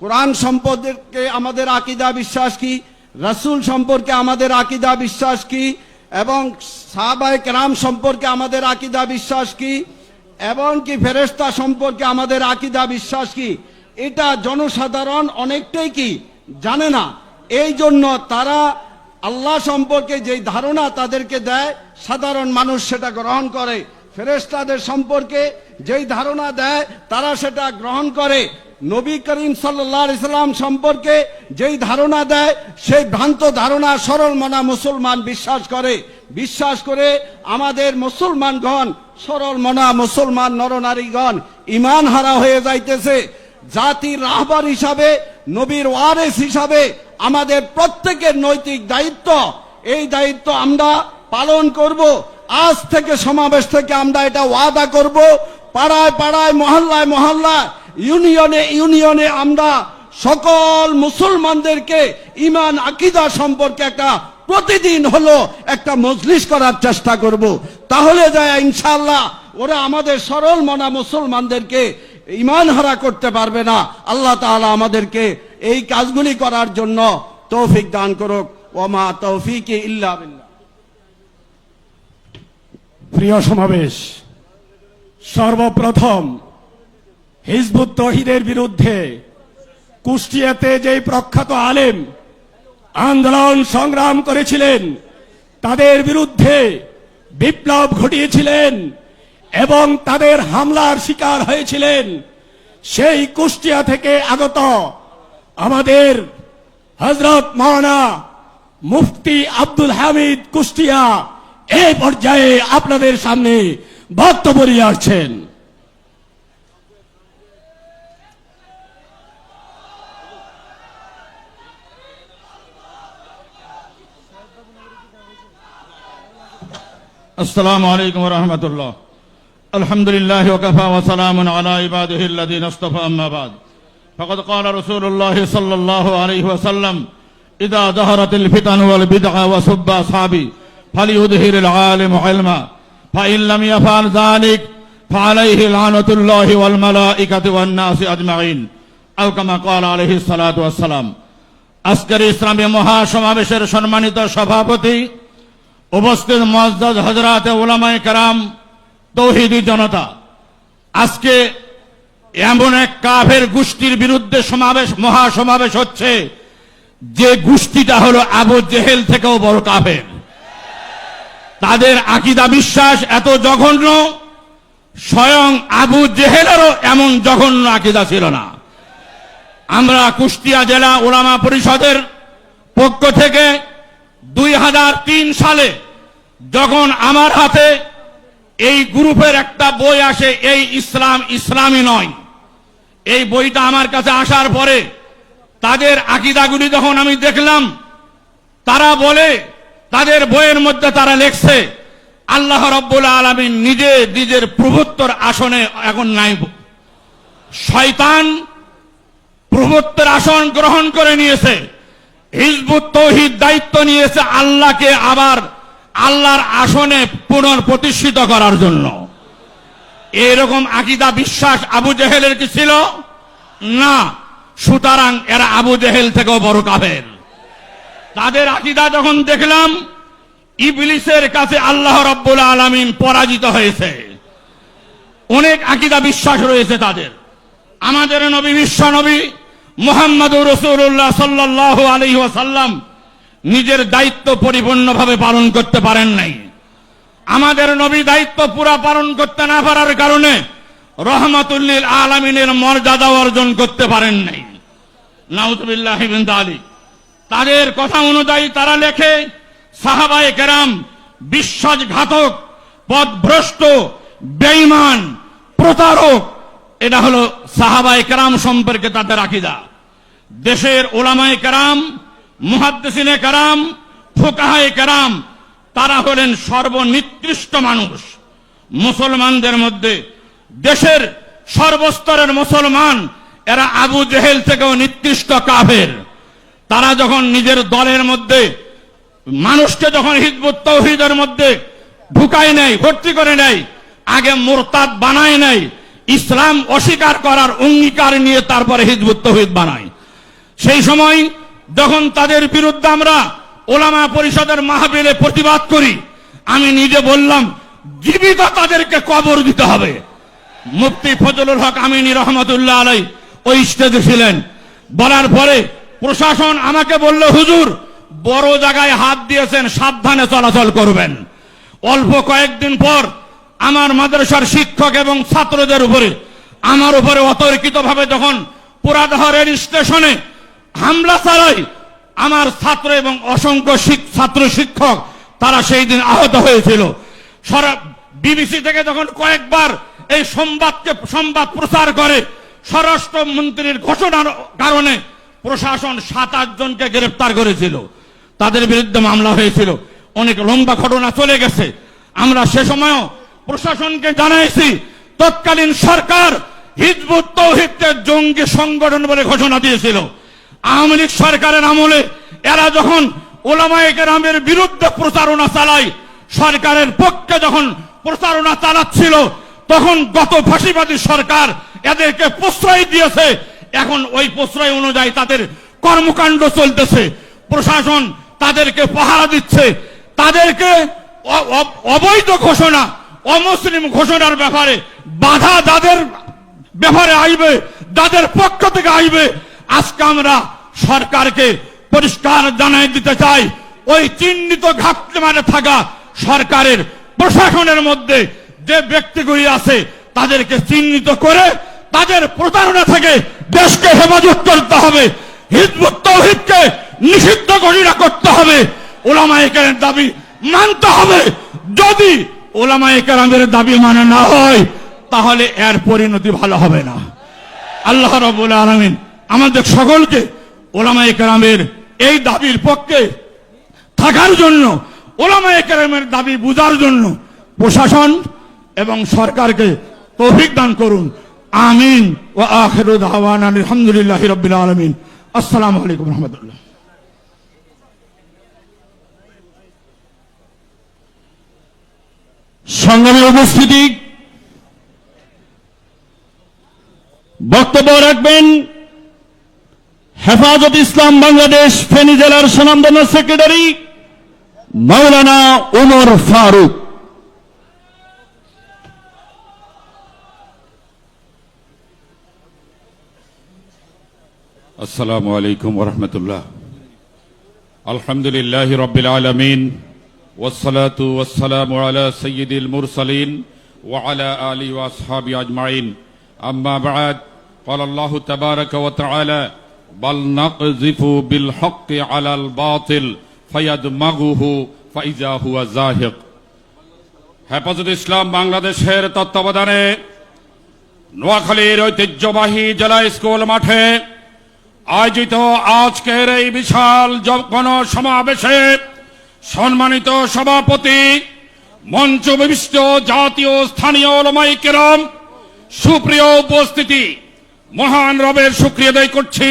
কোরআন সম্পর্কে আমাদের আকীদা বিশ্বাস কি, রাসূল সম্পর্কে আমাদের আকীদা বিশ্বাস কি, এবং সাহাবায়ে কেরাম সম্পর্কে আমাদের আকীদা বিশ্বাস কি, এবং কি ফেরেশতা সম্পর্কে আমাদের আকীদা বিশ্বাস কি, এটা জনসাধারণ অনেকটাই কি জানে না। এই জন্য তারা আল্লাহ সম্পর্কে যেই ধারণা তাদেরকে দেয়, সাধারণ মানুষ সেটা গ্রহণ করে। ফেরেশতাদের সম্পর্কে যেই ধারণা দেয় তারা সেটা গ্রহণ করে। নবী করিম সাল্লাল্লাহু আলাইহি সাল্লাম সম্পর্কে যেই ধারণা দেয় সেই ভ্রান্ত ধারণা সরল মনা মুসলমান বিশ্বাস করে আমাদের মুসলমানগণ, সরল মনা মুসলমান নরনারীগণ ঈমান হারা হয়ে যাইতেছে। জাতির রাহবার হিসাবে, নবীর ওয়ারিস হিসাবে আমাদের প্রত্যেকের নৈতিক দায়িত্ব, এই দায়িত্ব আমরা পালন করব। আজ থেকে সমাবেশ থেকে আমরা এটা ওয়াদা করব, পাড়ায় পাড়ায়, মহল্লায় মহল্লায়, ইউনিয়নে ইউনিয়নে আমরা সকল মুসলমানদেরকে ঈমান আকীদা সম্পর্কে একটা প্রতিদিন হলো একটা মজলিস করার চেষ্টা করব। তাহলে যায় ইনশাআল্লাহ ওরা আমাদের সরল মনা মুসলমানদেরকে ঈমান হারা করতে পারবে না। আল্লাহ তাআলা আমাদেরকে এই কাজগুলি করার জন্য তৌফিক দান করুক। ওমা তৌফিকি ইল্লা বিল্লাহ। প্রিয় সমাবেশ, সর্বপ্রথম হিজবুত তাওহীদের বিরুদ্ধে কুষ্টিয়াতে যেই প্রখ্যাত আলেম আন্দোলন সংগ্রাম করেছিলেন, তাদের বিরুদ্ধে বিপ্লব ঘটিয়েছিলেন এবং তাদের হামলার শিকার হয়েছিলেন, সেই কুষ্টিয়া থেকে আগত আমাদের হযরত মাওলানা মুফতি আব্দুল হামিদ কুষ্টিয়া এই পর্যায়ে আপনাদের সামনে বক্তব্য নিয়ে আসছেন। السلام عليكم ورحمة الله. الحمد لله وكفى وسلام على عباده الذين اصطفى أما بعد. فقد قال رسول الله صلى الله عليه وسلم: إذا ظهرت الفتن والبدع وسب أصحابي فليظهر العالم علما فإن لم يفعل ذلك فعليه لعنة الله والملائكة والناس أجمعين أو كما قال عليه الصلاة والسلام. আজকের ইসলামী মহাসমাবেশের সম্মানিত সভাপতি, উপস্থিত মুআজ্জাজ হযরত উলামায়ে কেরাম, তৌহিদি জনতা, আজকে এমন এক কাফের গোষ্ঠীর বিরুদ্ধে মহাসমাবেশ হচ্ছে যে গোষ্ঠীটা হলো আবু জেহেল থেকেও বড় কাফের। তাদের আকীদা বিশ্বাস এত জঘন্য, স্বয়ং আবু জেহেলেরও এমন জঘন্য আকীদা ছিল না। আমরা কুষ্টিয়া জেলা উলামা পরিষদের পক্ষ থেকে 2003 সালে যখন আমার হাতে এই গ্রুপের একটা বই আসে, এই ইসলাম ইসলামী নয়, এই বইটা আমার কাছে আসার পরে তাদের আকীদাগুলি যখন আমি দেখলাম, তারা বলে, তাদের বইয়ের মধ্যে তারা লেখছে আল্লাহ রাব্বুল আলামিন নিজের প্রভুত্বর আসনে এখন নাই, শয়তান প্রভুত্বের আসন গ্রহণ করে নিয়েছে। হিজবুত তাওহীদ দায়িত্ব নিয়েছে আল্লাহকে আবার আল্লাহর আসনে পুনঃপ্রতিষ্ঠিত করার জন্য। এরকম আকীদা বিশ্বাস আবু জেহেলের কি ছিল? না। সুতরাং এরা আবু জেহেল থেকেও বড় কাফের। তাদের আকীদা যখন দেখলাম, ইবলিসের কাছে আল্লাহ রাব্বুল আলামিন পরাজিত হয়েছে। অনেক আকীদা বিশ্বাস রয়েছে তাদের। আমাদের নবী, বিশ্ব নবী মুহাম্মদুর রাসূলুল্লাহ সাল্লাল্লাহু আলাইহি ওয়াসাল্লাম নিজের দায়িত্ব পরিপূর্ণভাবে পালন করতে পারেন নাই। আমাদের নবী দায়িত্ব পুরা পালন করতে না পারার কারণে রহমাতুল্লিল আলামিনের মর্যাদা অর্জন করতে পারেন নাই। নাউযুবিল্লাহি মিন যালিক। তাদের কথা অনুযায়ী তারা লেখে, সাহাবায়ে কেরাম বিশ্বাসঘাতক, পথভ্রষ্ট, বেঈমান, প্রতারক। এটা হলো সাহাবায়ে কেরাম সম্পর্কে তাদের আকীদা। দেশের উলামায়ে কেরাম, মুহাদ্দিসিনে কেরাম, ফুকাহায়ে কেরাম তারা হলেন সর্বনিকৃষ্ট মানুষ। মুসলমানদের মধ্যে দেশের সর্বস্তরের মুসলমান এরা আবু জেহেল থেকেও নিকৃষ্ট কাফের। তারা যখন নিজের দলের মধ্যে মানুষকে যখন হিজবুত তাওহীদের মধ্যে ঢুকায় নেয়, ভর্তি করে নেয়, আগে মুরতাদ বানায় নেয়, ইসলাম অস্বীকার করার অঙ্গীকার নিয়ে তারপরে হিজবুত তাওহীদ বানায়। সেই সময় যখন তাদের বিরুদ্ধে আমরা ওলামা পরিষদের মাহফিলে প্রতিবাদ করি, আমি নিজে বললাম জীবিত তাদেরকে কবর দিতে হবে। মুফতি ফজলুল হক আমিনী রহমাতুল্লাহ আলাই ওই স্টেজে ছিলেন। বলার পরে প্রশাসন আমাকে বলল, হুজুর বড় জায়গায় হাত দিয়েছেন, সাবধানে চলাচল করবেন। অল্প কয়েকদিন পর আমার মাদ্রাসার শিক্ষক এবং ছাত্রদের উপরে, আমার উপরে অতর্কিতভাবে যখন পুরাদহ রেল স্টেশনে হামলা চালায়, আমার ছাত্র এবং অসংখ্য ছাত্র শিক্ষক তারা সেই দিন আহত হয়েছিল। বিবিসি থেকে যখন কয়েকবার এই সংবাদ প্রচার করে, স্বরাষ্ট্রমন্ত্রীর ঘোষণার কারণে প্রশাসন 7-8 জনকে গ্রেফতার করেছিল, তাদের বিরুদ্ধে মামলা হয়েছিল। অনেক লম্বা ঘটনা চলে গেছে। আমরা সে সময়ও প্রশাসনকে জানাইছি, তৎকালীন সরকার হিজবুত তাওহীদকে জঙ্গি সংগঠন বলে ঘোষণা দিয়েছিল। আওয়ামী লীগ সরকারের আমলে এরা যখন উলামায়ে কেরামের বিরুদ্ধে প্রচারণা চালায়, সরকারের পক্ষে যখন প্রচারণা চালাচ্ছিল, তখন গত ফাঁসিবাদী সরকার এদেরকে প্রশ্রয় দিয়েছে। এখন ওই প্রশ্রয় অনুযায়ী তাদের কর্মকাণ্ড চলতেছে। প্রশাসন তাদেরকে পাহারা দিচ্ছে। তাদেরকে অবৈধ ঘোষণা, অমুসলিম ঘোষণার ব্যাপারে বাধা যাদের ব্যাপারে আইবে, যাদের পক্ষ থেকে আইবে, আজকে আমরা সরকারকে পরিষ্কার জানাই দিতে চাই, ওই চিহ্নিত ঘাটতি মানে থাকা সরকারের প্রশাসনের মধ্যে যে ব্যক্তিগুলি আছে তাদেরকে চিহ্নিত করে তাদের প্রতারণা থেকে দেশকে হেফাজত করতে হবে। হিজবুত তাওহীদকে নিষিদ্ধ ঘোষণা করতে হবে। উলামায়ে কেরামের দাবি মানতে হবে। যদি উলামায়ে কেরামের দাবি মানে না হয়, তাহলে এর পরিণতি ভালো হবে না। আল্লাহ রাব্বুল আলামিন আমাদের সকলকে উলামায়ে কেরামের এই দাবির পক্ষে থাকার জন্য, উলামায়ে কেরামের দাবি বুঝার জন্য প্রশাসন এবং সরকারকে তৌফিক দান করুন। আমিন। ওয়া আখিরু দাওয়ানা আলহামদুলিল্লাহি রাব্বিল আলামিন। আসসালামু আলাইকুম ওয়া রাহমাতুল্লাহ। সংগ্রামী উপস্থিতি, বক্তব্য রাখবেন হেফাজত ইসলাম বাংলাদেশ ফেনী জেলার সুনামধন্য সেক্রেটারি মাওলানা ওমর ফারুক। আসসালামু আলাইকুম ওয়া রাহমাতুল্লাহ। আলহামদুলিল্লাহি রাব্বিল আলামিন, ওয়াসসালাতু ওয়াসসালামু আলা সাইয়্যিদিল মুরসালিন ওয়া আলা আলিহি ওয়া আসহাবিহি আজমাইন। আম্মা বা'দ, ক্বালা আল্লাহু তাবারাকা ওয়া তাআলা, বাল নাকযিফু বিল হক্কি আলাল বাতিল ফায়াদমাগুহু ফাইযা হুয়া যাহিক। হেফাজত ইসলাম বাংলাদেশের তত্ত্বাবধানে নোয়াখালীর ঐতিহ্যবাহী জেলা স্কুল মাঠে আয়োজিত আজকের এই বিশাল গণসমাবেশে সম্মানিত সভাপতি, মঞ্চ বিশিষ্ট জাতীয় স্থানীয় উলামায়ে কেরাম, সুপ্রিয় উপস্থিতি, মহান রবের শুকরিয়া আদায় করছি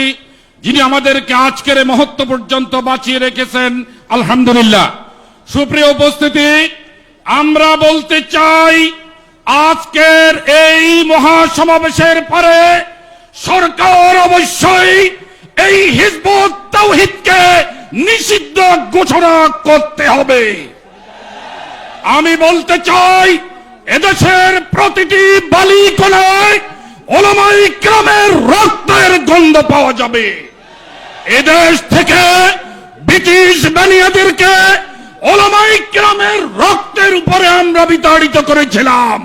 যিনি আমাদেরকে আজকের মুহূর্ত পর্যন্ত বাঁচিয়ে রেখেছেন, আলহামদুলিল্লাহ। সুপ্রিয় উপস্থিতি, আমরা বলতে চাই আজকের এই মহাসমাবেশের পরে সরকার অবশ্যই এই হিজবুত তাওহীদকে নিষিদ্ধ ঘোষণা করতে হবে। আমি বলতে চাই এদেশের প্রতিটি বালিকণায় উলামায়ে কেরামের রক্তের গন্ধ পাওয়া যাবে। এদেশ থেকে ব্রিটিশ বানিয়াদেরকে ওলামায়ে কেরামের রক্তের উপরে আমরা বিতাড়িত করেছিলাম।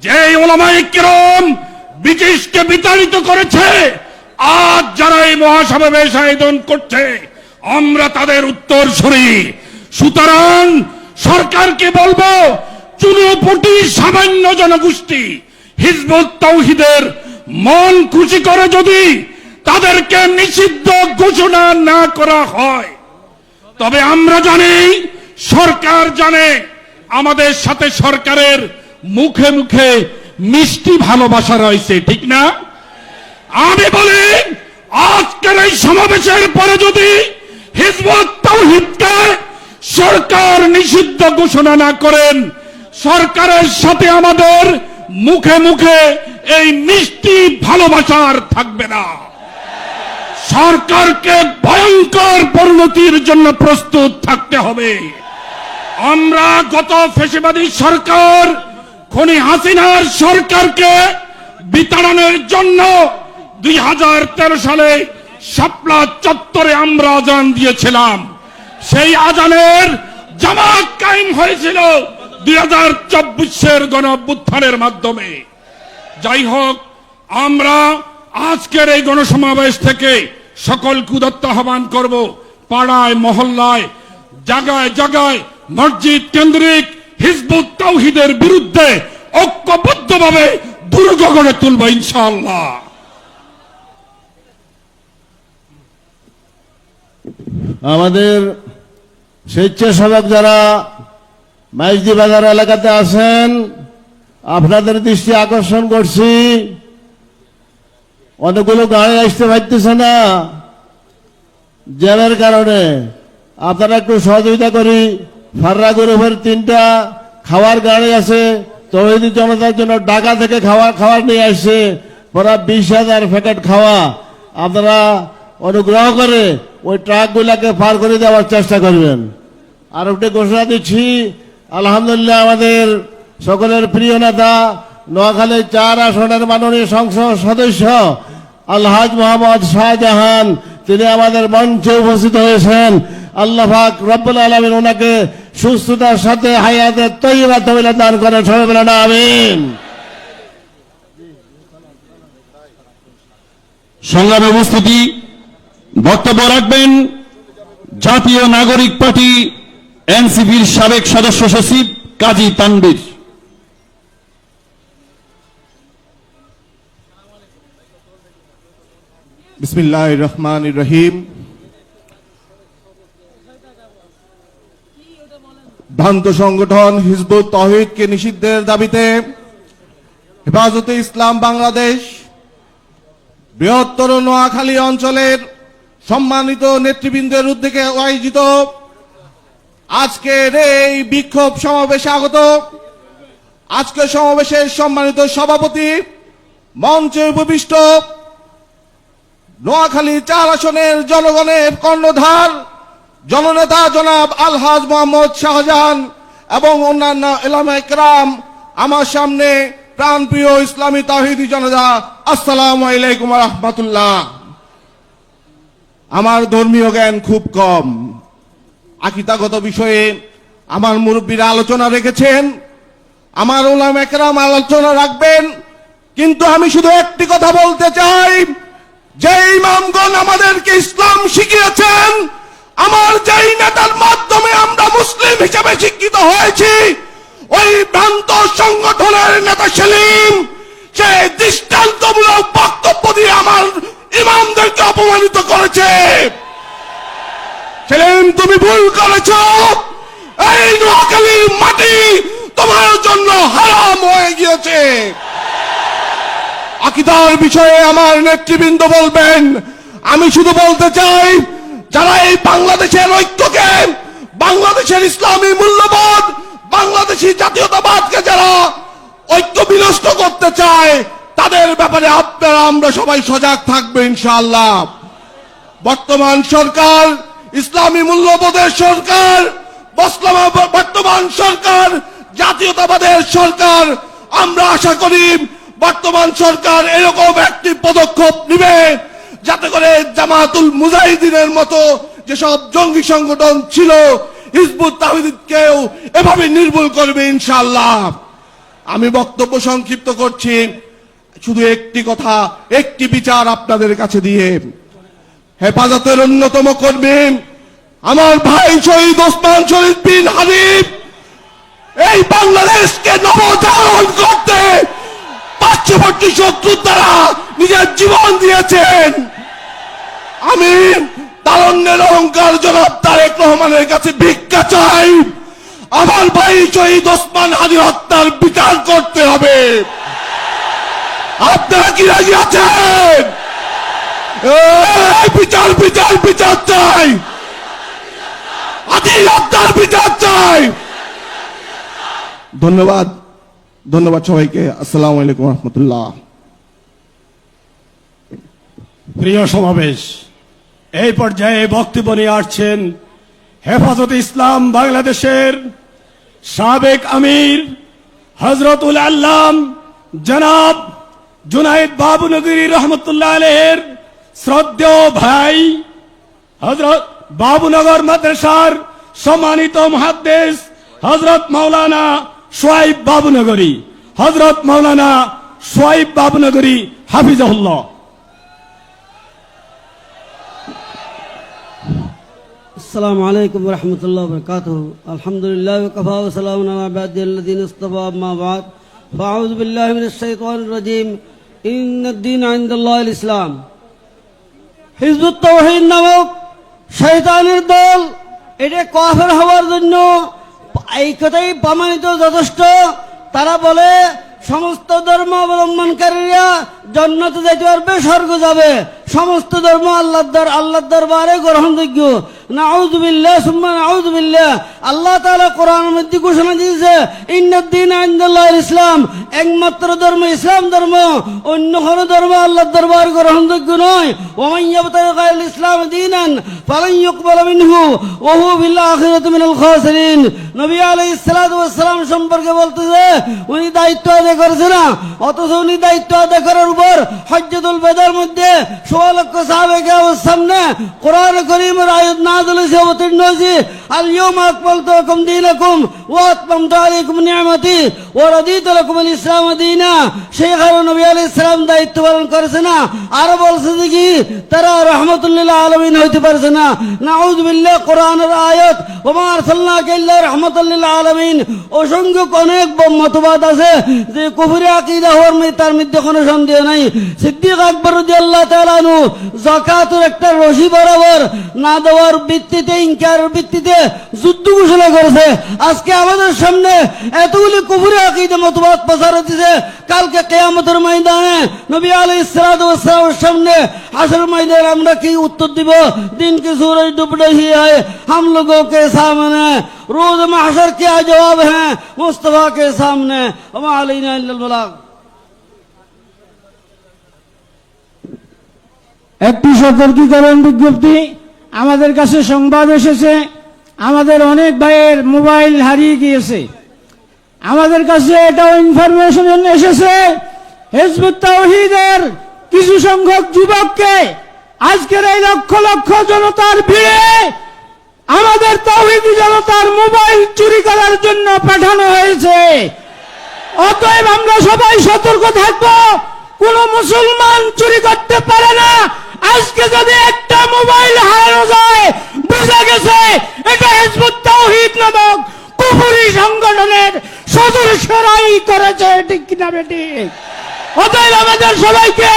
যে ওলামায়ে কেরাম ব্রিটিশকে বিতাড়িত করেছে, আজ যারা এই মহাসমাবেশ আয়োজন করছে আমরা তাদের উত্তরসূরি। সুতরাং সরকারকে বলবো, চুনোপুটি সামান্য জনগোষ্ঠী হিজবুত তাওহীদের মন খুশি করে যদি তাদেরকে নিষিদ্ধ ঘোষণা না করা হয়, তবে আমরা জানি, সরকার জানে, আমাদের সাথে সরকারের মুখে মুখে মিষ্টি ভালোবাসা রয়েছে, ঠিক না? আমি বলি, আজকের এই সমাবেশের পরে যদি হিজবুত তাওহীদকে সরকার নিষিদ্ধ ঘোষণা না করেন, সরকারের সাথে আমাদের মুখে মুখে এই মিষ্টি ভালোবাসার থাকবে না। সরকারকে ভয়ঙ্কর পরিণতির জন্য প্রস্তুত থাকতে হবে। আমরা গত ফ্যাসিবাদী সরকার খনি হাসিনার সরকারকে বিতাড়নের জন্য 2013 সালে শাপলা চত্বরে আমরা আজান দিয়েছিলাম। সেই আজানের জামাত কায়েম হয়েছিল 2024-এর গণঅভ্যুত্থানের মাধ্যমে। যাই হোক, আমরা আজকের এই গণসমাবেশ থেকে সকলকে উদাত্ত আহ্বান করব, পাড়ায় মহল্লায় জায়গায় জায়গায় মসজিদ কেন্দ্রিক হিজবুত তাওহীদের বিরুদ্ধে ঐক্যবদ্ধভাবে দুর্গ গড়ে তুলব ইনশাআল্লাহ। আমাদের স্বেচ্ছাসেবক যারা মাইজদি বাজার এলাকাতে আছেন, আপনাদের দৃষ্টি আকর্ষণ করছি, অনেকগুলো গাড়ি আসতে পারতেছে না জ্যামের কারণে। আপনারা একটু সহযোগিতা করি। ফাররা গ্রুপের 3টা খাওয়ার গাড়ি আছে, তৌহিদি জনতার জন্য ঢাকা থেকে খাবার নিয়ে আসছে, প্রায় 20,000 প্যাকেট খাওয়া। আপনারা অনুগ্রহ করে ওই ট্রাকগুলাকে পার করে দেওয়ার চেষ্টা করবেন। আর একটি ঘোষণা দিচ্ছি, আলহামদুলিল্লাহ আমাদের সকলের প্রিয় নেতা নোয়াখালী 4 আসনের মাননীয় সংসদ সদস্য আলহাজ মোহাম্মদ শাহজাহান, তিনি আমাদের মঞ্চে উপস্থিত হয়েছেন। আল্লাহ পাক রব্বুল আলামিন ওনাকে সুস্থতার সাথে হায়াতে তয়্যিবা তওয়িলা দান করেন। সবাই বলেন আমিন। সংগ্রামে উপস্থিতি, বক্তব্য রাখবেন জাতীয় নাগরিক পার্টি এনসিপির সাবেক সদস্য সচিব কাজী তানভীর। বিসমিল্লাহির রহমানির রহিম। ভ্রান্ত সংগঠন হিজবুত তাওহীদকে নিষিদ্ধের দাবিতে হেফাজতে ইসলাম বাংলাদেশ বৃহত্তর নোয়াখালী অঞ্চলের সম্মানিত নেতৃবৃন্দের উদ্যোগে আয়োজিত আজকের এই বিক্ষোভ সমাবেশে আগত আজকের সমাবেশের সম্মানিত সভাপতি, মঞ্চে উপবিষ্ট নোয়াখালী 4 আসনের জনগণের কর্ণধার জননেতা জনাব আলহাজ মোহাম্মদ শাহজাহান এবং অন্যান্য উলামায়ে কেরাম, আমার সামনে প্রাণপ্রিয় ইসলামী তাওহীদি জনতা, আসসালামু আলাইকুম ওয়া রাহমাতুল্লাহ। আমার ধর্মীয় জ্ঞান খুব কম, আকীদাগত বিষয়ে আমার মুরব্বীরা আলোচনা রেখেছেন, আমার উলামায়ে কেরাম আলোচনা রাখবেন, কিন্তু আমি শুধু একটি কথা বলতে চাই, যে ইমামগণ আমাদেরকে ইসলাম শিখিয়েছেন, আমার যেই নেতার মাধ্যমে আমরা মুসলিম হিসেবে শিক্ষিত হয়েছি, ওই ভ্রান্ত সংগঠনের নেতা সেলিম সে দৃষ্টান্তমূলক বক্তব্য দিয়ে আমার ইমামদেরকে অপমানিত করেছে। সেলিম, তুমি ভুল করেছ। এই নোয়াখালীর মাটি তোমার জন্য হারাম হয়ে গিয়েছে। আকীদার বিষয়ে আমার নেতৃবৃন্দ বলবেন, আমি শুধু বলতে চাই, যারা এই বাংলাদেশের ঐক্যকে, বাংলাদেশের ইসলামী মূল্যবোধ, বাংলাদেশী জাতীয়তাবাদকে যারা ঐক্য বিনষ্ট করতে চায়, তাদের ব্যাপারে আপনারা আমরা সবাই সজাগ থাকবো ইনশাআল্লাহ। বর্তমান সরকার ইসলামী মূল্যবোধের সরকার, বর্তমান সরকার জাতীয়তাবাদের সরকার। আমরা আশা করি বর্তমান সরকার এরকম একটি পদক্ষেপ নিবে যাতে করে জামাতুল মুজাহিদিনের মতো যেসব জঙ্গি সংগঠন ছিল হিজবুত তাওহীদকেও এভাবে নির্মূল করবে ইনশাআল্লাহ। আমি বক্তব্য সংক্ষিপ্ত করছি, শুধু একটি কথা, একটি বিচার আপনাদের কাছে দিয়ে, হেফাজতের অন্যতম কর্মী আমার ভাই শহীদ ওসমান শরীফ বিন হানিফ এই বাংলাদেশকে নবজাগরণ করতে পার্শ্ববর্তী শত্রুর দ্বারা নিজের জীবন দিয়েছেন। আমি তারুণ্যের অহংকার জনাব তারেক রহমানের কাছে ভিক্ষা চাই, আমার ভাই শহীদ ওসমান হাদি হত্যার বিচার করতে হবে। আপনারা কি রাজি আছেন? বিচার বিচার বিচার চাই, হাদি হত্যার বিচার চাই। ধন্যবাদ, ধন্যবাদ সবাইকে। আসসালামু আলাইকুম রহমতুল্লাহ। প্রিয় সমাবেশ, এই পর্যায়ে বক্তব্য নিয়ে আসছেন হেফাজত ইসলাম বাংলাদেশের সাবেক আমির হযরতুল আল্লাম জনাব জুনায়েদ বাবুনগরী রহমতুল্লাহ আলাইহির শ্রদ্ধেয় ভাই হযরত বাবুনগর মাদ্রাসার সম্মানিত মুহাদ্দিস হযরত মাওলানা সোয়াইব বাবুনগরী, হযরত মাওলানা সোয়াইব বাবুনগরী হাফিজাহুল্লাহ। السلام عليكم ورحمة الله وبركاته. الحمد لله وكفى وسلام على عباده الذين اصطفى. أما بعد فأعوذ بالله من الشيطان الرجيم. إن الدين عند الله الإسلام. হিজবুত তাওহীদ নামক শয়তানের দল এটা কাফের হওয়ার জন্য এই কথাই প্রমাণিত যথেষ্ট। তারা বলে সমস্ত ধর্ম অবলম্বনকারীরা জান্নাতে যেতে পারবে, স্বর্গ যাবে, সমস্ত ধর্ম আল্লাহর দরবারে গ্রহণযোগ্য। নাউযুবিল্লাহ সুম্মা নাউযুবিল্লাহ। আল্লাহ তাআলা কোরআনের মধ্যে ঘোষণা দিয়েছে ইন্নাদ-দীন ইনদাল্লাহিল ইসলাম, একমাত্র ধর্ম ইসলাম ধর্ম, অন্য কোন ধর্ম আল্লাহর দরবারে গ্রহণযোগ্য নয়। ওয়া মান ইয়াবতাগি গায়রাল ইসলাম দীনান ফালান ইউকবালা মিনহু ওয়া হুয়া ফিল আখিরাতি মিনাল খাসিরিন। নবী আলাইহিস সালাতু ওয়াস সালাম সম্পর্কে বলতেছে উনি দায়িত্ব আদায় করেছে না, অথচ উনি দায়িত্ব আদায় করার উপর হজ্জাতুল বাদার মধ্যে ১৬ লক্ষ সাহাবায়ে কেরামের সামনে কোরআন কারীমের আয়াত নাযিল হয়েছে, অবতীর্ণ হয়েছে আল ইয়াউমা আকমালতু লাকুম দীনাকুম ওয়া আতমামতু আলাইকুম নি'মাতি ওয়া রাদিতু লাকুমুল ইসলাম দীনা। সেই কারণে নবী আলাইহিস সালাম দায়িত্ব পালন করেছে না, আর বলছে যে কি তারা রাহমাতুল লিল আলামিন হইতে পারছে না। নাউযুবিল্লাহ। কোরআনের আয়াত ওয়া মা আরসালনাকা ইল্লা রাহমাতাল লিল আলামিন, অসংখ্য অনেক মতবাদ আছে যে কুফরি আকীদা হওয়ার তার মধ্যে কোনো সন্দেহ নাই। সিদ্দিক আকবর রাদিয়াল্লাহু তাআলা আনহু যাকাতের একটা রশি বরাবর না দেওয়ার ভিত্তিতে, ইনকারের ভিত্তিতে যুদ্ধ ঘোষণা করেছে। আজকে আমাদের সামনে এতগুলি কুফরি আকীদা মতবাদ প্রচার হচ্ছে, কালকে কিয়ামতের ময়দানে নবী আলাইহিস সালাতু ওয়াস সালামের সামনে হাশরের ময়দানে আমরা কি উত্তর দিব? দিন কি सूरज डूब रही है हम लोगों के सामने, रोज महशर क्या जवाब है मुस्तफा के सामने। वमा अलैना इल्लल बलाग। একটি সতর্কীকরণ বিজ্ঞপ্তি, আমাদের কাছে সংবাদ এসেছে আমাদের অনেক ভাইয়ের মোবাইল হারিয়ে গিয়েছে। আমাদের কাছে এটাও ইনফরমেশন এসেছে হিজবুত তাওহীদের কিছু সংখ্যক যুবককে আজকের এই লক্ষ লক্ষ জনতার ভিড়ে আমাদের তাওহীদি জনতার মোবাইল চুরি করার জন্য পাঠানো হয়েছে। অতএব আমরা সবাই সতর্ক থাকবো, কোন মুসলমান চুরি করতে পারে না। আজকে যদি একটা মোবাইল হারানো যায় বোঝা গেছে এটা হিজবুত তাওহীদ নামক কুফরি সংগঠনের সদস্যরাই করেছে, ঠিক কিনা বেঠিক? অতএব আমাদের সবাইকে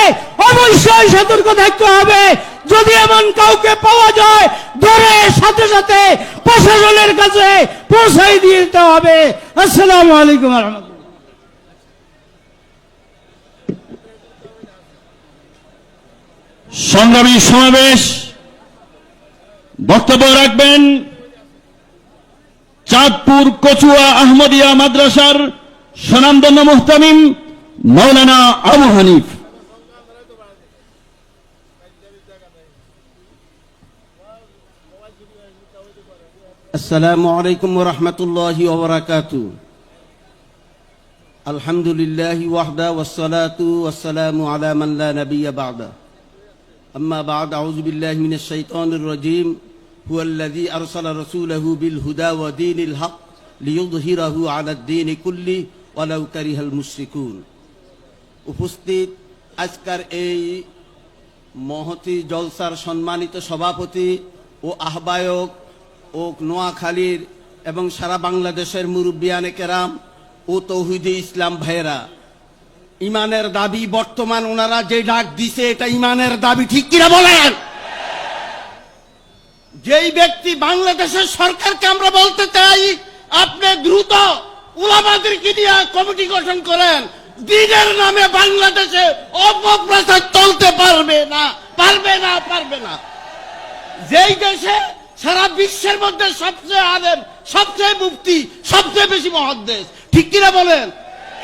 অবশ্যই সতর্ক থাকতে হবে। যদি এমন কাউকে পাওয়া যায় ধরে সাথে সাথে প্রশাসনের কাছে পৌঁছাই দিতে হবে। আসসালামু আলাইকুম ওয়া রাহমাতুল্লাহ। সংগ্রামী সমাবেশ বক্তব্য রাখবেন চাঁদপুর কচুয়া আহমদিয়া মাদ্রাসার স্বনামধন্য মুহতামিম মাওলানা আবু হানিফ। السلام عليكم ورحمة الله وبركاته. الحمد لله وحده والصلاة والسلام على من لا نبي بعده. أما بعد أعوذ بالله من الشيطان الرجيم হুয়াল্লাযী আরসালা রাসূলাহু বিল হুদা ওয়া দীনিল হক লিইয়ুযহিরাহু আলাদ দীনি কুল্লি ওয়ালাউ কারিহাল মুশরিকুন। উপস্থিত আজকের এই মহতী জলসার সম্মানিত সভাপতি ও আহ্বায়ক ও নোয়াখালীর এবং সারা বাংলাদেশের মুরব্বিয়ানে কেরাম ও তৌহিদে ইসলাম ভাইয়েরা, ইমানের দাবি বর্তমান ওনারা যে ডাক দিছে এটা ইমানের দাবি, ঠিক কিনা বলেন? যেই ব্যক্তি বাংলাদেশের সরকারকে আমরা বলতে চাই আপনি দ্রুত উলামাদেরকে নিয়ে কমিটি গঠন করেন, দ্বীনের নামে বাংলাদেশে অপপ্রচার চলতে পারবে না, পারবে না, পারবে না। যেই দেশে সারা বিশ্বের মধ্যে সবচেয়ে আলেম, সবচেয়ে মুফতি, সবচেয়ে বেশি মহাদ্দেশ, ঠিক কিনা বলেন?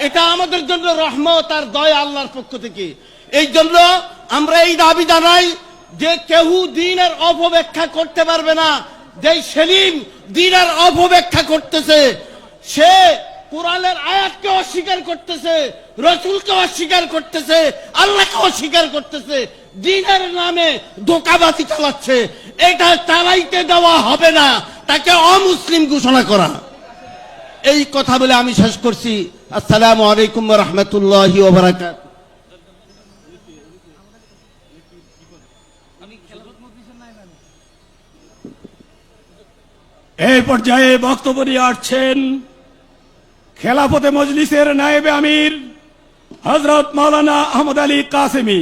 এটা আমাদের জন্য রহমত আর দয়া আল্লাহর পক্ষ থেকে। এই জন্য আমরা এই দাবি জানাই যে কেউ দ্বীনের অপব্যাখ্যা করতে পারবে না। যে সেলিম দ্বীনের অপব্যাখ্যা করতেছে, সে কোরআনের আয়াতকে অস্বীকার করতেছে, রসুলকে অস্বীকার করতেছে, আল্লাহকে অস্বীকার করতেছে, দ্বীনের নামে ধোঁকাবাজি চালাচ্ছে। এটা চালাইতে দেওয়া হবে না, তাকে অমুসলিম ঘোষণা করা। এই কথা বলে আমি শেষ করছি। আসসালামু আলাইকুম ওয়া রাহমাতুল্লাহি ওয়া বারাকাতুহু। এই পর্যায়ে বক্তব্য নিয়ে আসছেন খেলাফতে মজলিসের নায়েবে আমির হযরত মাওলানা আহমদ আলী কাসেমি।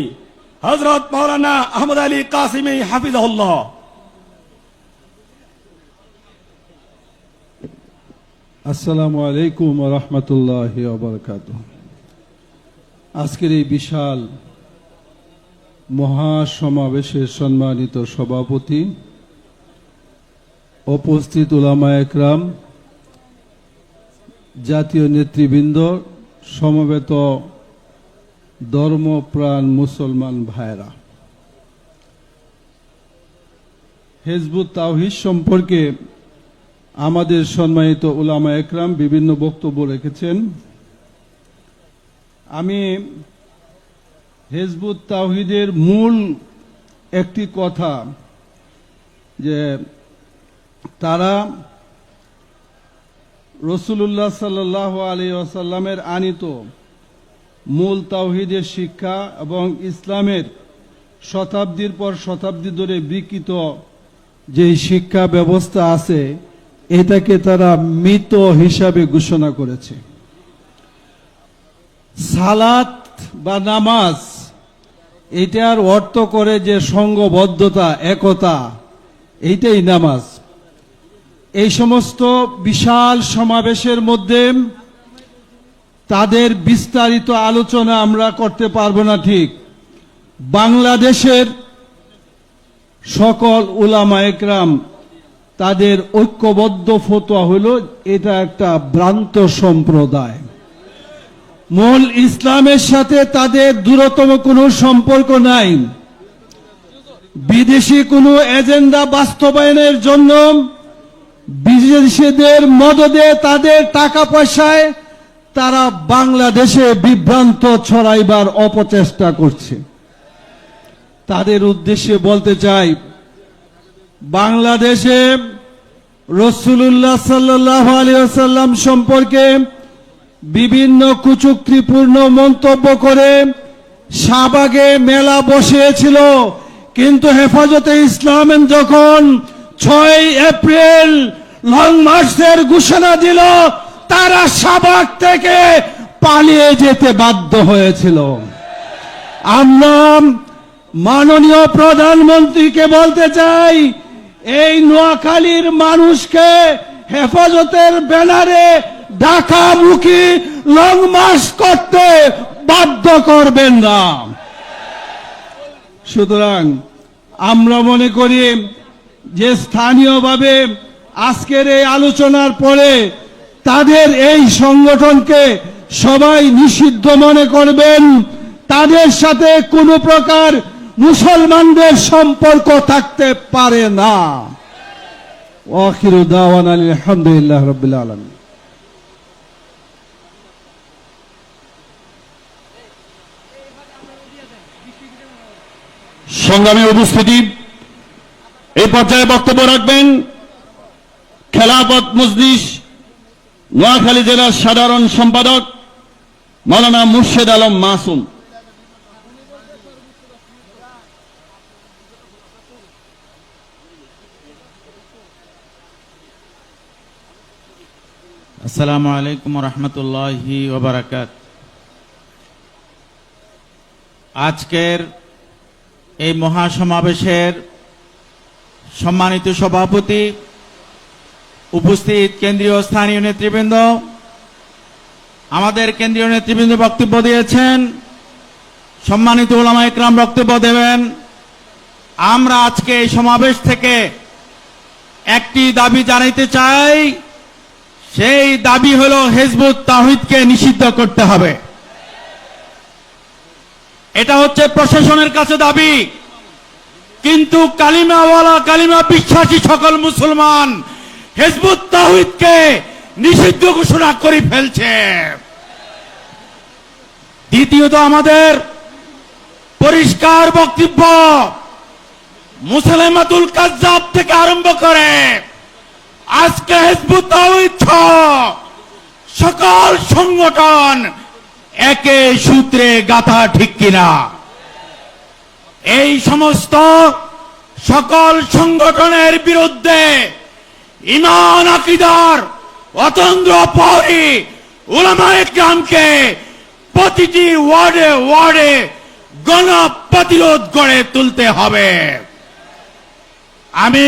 হযরত মাওলানা আহমদ আলী কাসেমি হাফিজাহুল্লাহ। আসসালামু আলাইকুম ওয়া রাহমাতুল্লাহি ওয়া বারাকাতুহু। আজকের এই বিশাল মহাসমাবেশের সম্মানিত সভাপতি, উপস্থিত উলামায়ে একরাম, জাতীয় নেতৃবৃন্দ, সমবেত ধর্মপ্রাণ মুসলমান ভাইরা, হিজবুত তাওহীদ সম্পর্কে আমাদের সম্মানিত উলামায়ে একরাম বিভিন্ন বক্তব্য রেখেছেন। আমি হিজবুত তাওহীদের মূল একটি কথা, যে তারা রাসূলুল্লাহ সাল্লাল্লাহু আলাইহি ওয়াসাল্লামের আনিত মূল তাওহীদের শিক্ষা এবং ইসলামের শতাব্দীর পর শতাব্দী ধরে বিকৃত যে শিক্ষা ব্যবস্থা আছে এটাকে তারা মৃত হিসাবে ঘোষণা করেছে। সালাত বা নামাজ এটার অর্থ করে যে সংঘবদ্ধতা, একতা, এইটাই নামাজ। এই সমস্ত বিশাল সমাবেশের মধ্যে তাদের বিস্তারিত আলোচনা আমরা করতে পারবো না। ঠিক বাংলাদেশের সকল উলামায়ে একরাম তাদের ঐক্যবদ্ধ ফতোয়া হলো এটা একটা ভ্রান্ত সম্প্রদায়। মূল ইসলামের সাথে তাদের দূরতম কোনো সম্পর্ক নাই। বিদেশি কোনো এজেন্ডা বাস্তবায়নের জন্য বিদেশিদের মদদে, তাদের টাকা পয়সায় তারা বাংলাদেশে বিভ্রান্ত ছড়াইবার অপচেষ্টা করছে। তাদের উদ্দেশ্যে বলতে চাই, বাংলাদেশে রাসূলুল্লাহ সাল্লাল্লাহু আলাইহি ওয়াসাল্লাম সম্পর্কে বিভিন্ন কুচুক্তিপূর্ণ মন্তব্য করে শাহবাগে মেলা বসিয়েছিল, কিন্তু হেফাজতে ইসলাম যখন 6 এপ্রিল লং মার্চের ঘোষণা দিল তারা শাহবাগ থেকে পালিয়ে যেতে বাধ্য হয়েছিল। আমরা মাননীয় প্রধানমন্ত্রীকে বলতে চাই, এই নোয়াখালীর মানুষকে হেফাজতের ব্যানারে ঢাকামুখী লং মার্চ করতে বাধ্য করবেন না। সুতরাং আমরা মনে করি যে স্থানীয়ভাবে আজকের এই আলোচনার পরে তাদের এই সংগঠনকে সবাই নিষিদ্ধ মনে করবেন। তাদের সাথে কোনো প্রকার মুসলমানদের সম্পর্ক থাকতে পারে না। আখিরু দাওয়ানা আলহামদুলিল্লাহি রাব্বিল আলামিন। সংগ্রামী উপস্থিতি, এই পর্যায়ে বক্তব্য রাখবেন খেলাফত মজলিস নোয়াখালী জেলার সাধারণ সম্পাদক মাওলানা মুর্শেদ আলম মাসুম। আসসালামু আলাইকুম রহমতুল্লাহি ওয়া বারাকাতুহু। আজকের এই মহাসমাবেশের সম্মানিত সভাপতি, উপস্থিত কেন্দ্রীয় স্থানীয় নেতৃবৃন্দ, আমাদের কেন্দ্রীয় নেতৃবৃন্দ বক্তব্য দিয়েছেন, সম্মানিত উলামা ইকরাম বক্তব্য দেবেন। আমরা আজকে এই সমাবেশ থেকে একটি দাবি জানাইতে চাই, সেই দাবি হলো হিজবুত তাওহীদকে নিষিদ্ধ করতে হবে। এটা হচ্ছে প্রশাসনের কাছে দাবি, কিন্তু কালিমাওয়ালা কালিমা বিশ্বাসী সকল মুসলমান হিজবুত তাওহীদকে নিষিদ্ধ ঘোষণা করে ফেলছে। দ্বিতীয়ত আমাদের পরিষ্কার বক্তব্য, মুসাইলামাতুল কাজ্জাব থেকে আরম্ভ করে আজকে হিজবুত তাওহীদ সকল সংগঠন একে সূত্রে গাথা, ঠিক কিনা? এই সমস্ত সকল সংগঠনের বিরুদ্ধে ঈমান আকীদার অতন্দ্র প্রহরী উলামায়ে কেরামকে প্রতিটি ওয়ার্ডে ওয়ার্ডে গণ প্রতিরোধ গড়ে তুলতে হবে। আমি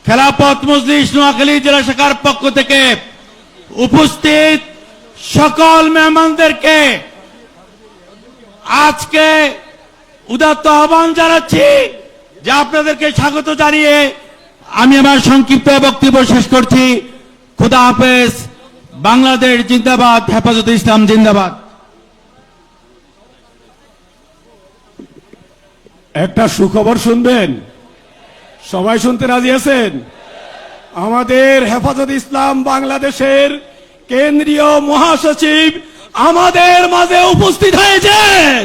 খেলাফত মজলিস নোয়াখালী জেলা শাখার পক্ষ থেকে উপস্থিত সকল মেহমানদেরকে আজকে উদাত্ত আহ্বান জানাচ্ছি যে আপনাদেরকে স্বাগত জানিয়ে আমি আমার সংক্ষিপ্ত বক্তব্য শেষ করছি। খুদা হাফেজ। বাংলাদেশ জিন্দাবাদ, হেফাজতে ইসলাম জিন্দাবাদ। একটা সুখবর শুনবেন? সবাই শুনতে রাজি আছেন? আমাদের হেফাজত ইসলাম বাংলাদেশের কেন্দ্রীয় মহাসচিব আমাদের মাঝে উপস্থিত হয়েছেন।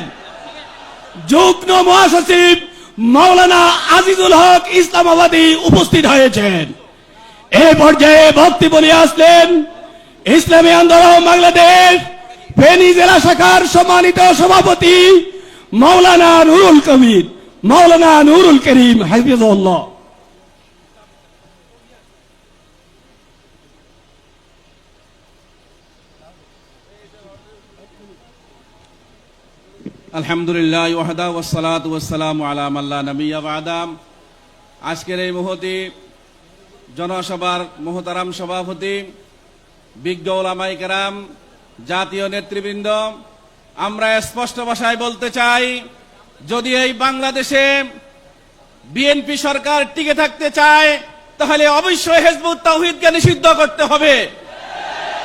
যুগ্ম মহাসচিব মাওলানা আজিজুল হক ইসলামাবাদী উপস্থিত হয়েছেন। এই পর্যায়ে বক্তব্য নিয়ে আসলেন ইসলামী আন্দোলন বাংলাদেশ ফেনী জেলা শাখার সম্মানিত সভাপতি মাওলানা নুরুল করিম হাফিজাহুল্লাহ। আলহামদুলিল্লাহ ওয়াহদা ওয়াসসালাতু ওয়াসসালামু আলা মান লা নাবিয়্যা বা'দা। আজকের এই মহতি জনসভার মহতারাম সভাপতি, বিজ্ঞ উলামায়ে কেরাম, জাতীয় নেতৃবৃন্দ, আমরা স্পষ্ট ভাষায় বলতে চাই, যদি এই বাংলাদেশে বিএনপি সরকার টিকে থাকতে চায় তাহলে অবশ্যই হিজবুত তাওহীদকে নিষিদ্ধ করতে হবে।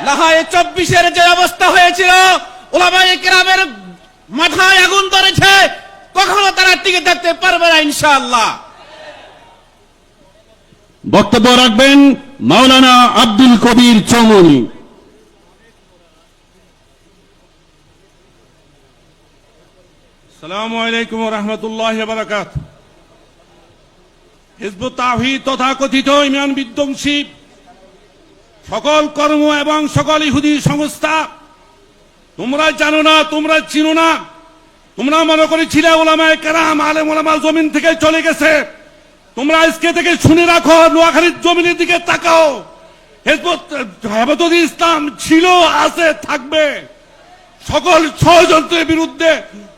না হয় 24-এর যে অবস্থা হয়েছিল, উলামায়ে কেরামের মাথায় আগুন ধরেছে, কখনো তারা টিকে থাকতে পারবে না ইনশাআল্লাহ। বক্তব্য রাখবেন মাওলানা আব্দুল কবির চৌমুনি। আসসালামু আলাইকুম ওয়া রাহমাতুল্লাহি ওয়া বারাকাতুহু। হিজবুত তাওহীদ তথাকথিত ঈমান বিধ্বংসী সকল কর্ম এবং সকল ইহুদি সংস্থা, তোমরা জানো না, তোমরা চিনো না, তোমরা মনে করেছিলে উলামায়ে কেরাম আলেম ওলামা জমিন থেকে চলে গেছে। তোমরা আজকে থেকে শুনে রাখো, নোয়াখালীর জমিনের দিকে তাকাও, হেফাজত ইসলাম ছিল, আছে, থাকবে। সকল ষড়যন্ত্রের বিরুদ্ধে,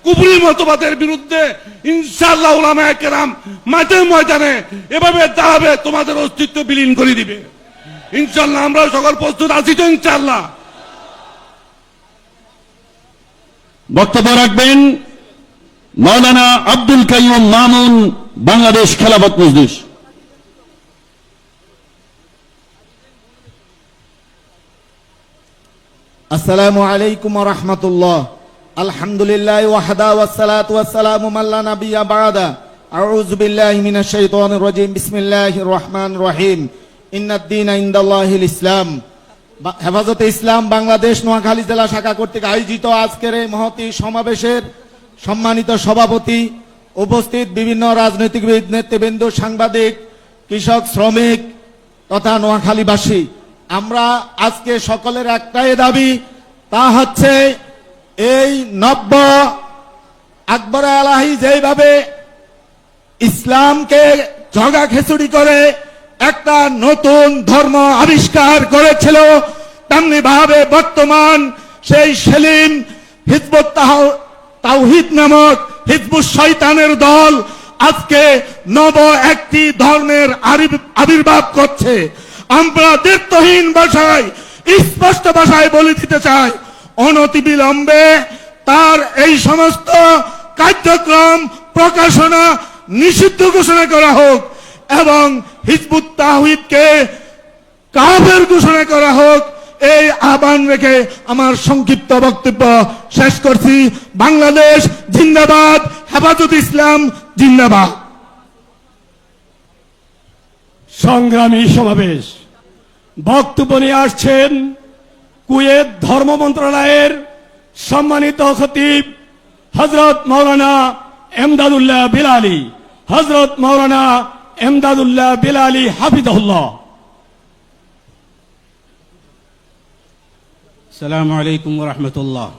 কুফরি মতবাদের বিরুদ্ধে ইনশাআল্লাহ উলামায়ে কেরাম মাঠে ময়দানে এভাবে দাঁড়াবে, তোমাদের অস্তিত্ব বিলীন করে দিবে ইনশাআল্লাহ। আমরা সকল প্রস্তুত আছি তো ইনশাআল্লাহ। বক্তব্য রাখবেন মাওলানা আব্দুল কাইয়ুম মামুন, বাংলাদেশ খেলাফত মজলিস। আসসালামু আলাইকুম ওয়া রাহমাতুল্লাহ। আলহামদুলিল্লাহ ওয়াহদা ওয়াসসালাতু ওয়াসসালামু আলা নাবিয়্যা বা'দা। আউযু বিল্লাহি মিনাশ শাইতানির রাজীম। বিসমিল্লাহির রহমানির রহিম। ইন্নাদ-দীনা ইনদাল্লাহিল ইসলাম। হেফাজতে ইসলাম বাংলাদেশ নোয়াখালী জেলা শাখা কর্তৃক আয়োজিত আজকের এই মহতি সমাবেশের সম্মানিত সভাপতি, উপস্থিত বিভিন্ন রাজনৈতিক নেতৃবৃন্দ, সাংবাদিক, কৃষক, শ্রমিক তথা নোয়াখালীবাসী, আমরা আজকে সকলের একটাই দাবি, তা হচ্ছে এই নব্য আকবর আলাহি যেভাবে ইসলামকে জগা খিচুড়ি করে একটা নতুন ধর্ম আবিষ্কার করেছিল, তেমনি ভাবে বর্তমান সেই সেলিম হিজবুত তাওহীদ নামক হিজবুত শয়তানের দল আজকে নব একটি ধর্মের আবির্ভাব করছে। আমরা দ্ব্যর্থহীন ভাষায়, স্পষ্ট ভাষায় বলে দিতে চাই, অনতিবিলম্বে তার এই সমস্ত কার্যক্রম প্রকাশনা নিষিদ্ধ ঘোষণা করা হোক এবং হিজবুত তাওহীদকে কাফের ঘোষণা করা হোক। এই আহ্বান রেখে আমার সংক্ষিপ্ত বক্তব্য শেষ করছি। বাংলাদেশ জিন্দাবাদ, হেফাজত ইসলাম জিন্দাবাদ। সংগ্রামী সমাবেশ, বক্তব্য নিয়ে আসছেন কুয়েত ধর্ম মন্ত্রণালয়ের সম্মানিত খতিব হযরত মাওলানা এমদাদুল্লাহ বিলালী। হযরত মাওলানা এমদাদুল্লাহ বিলালী হাফিজাহুল্লাহ। আসসালামু আলাইকুম ওয়া রাহমাতুল্লাহ।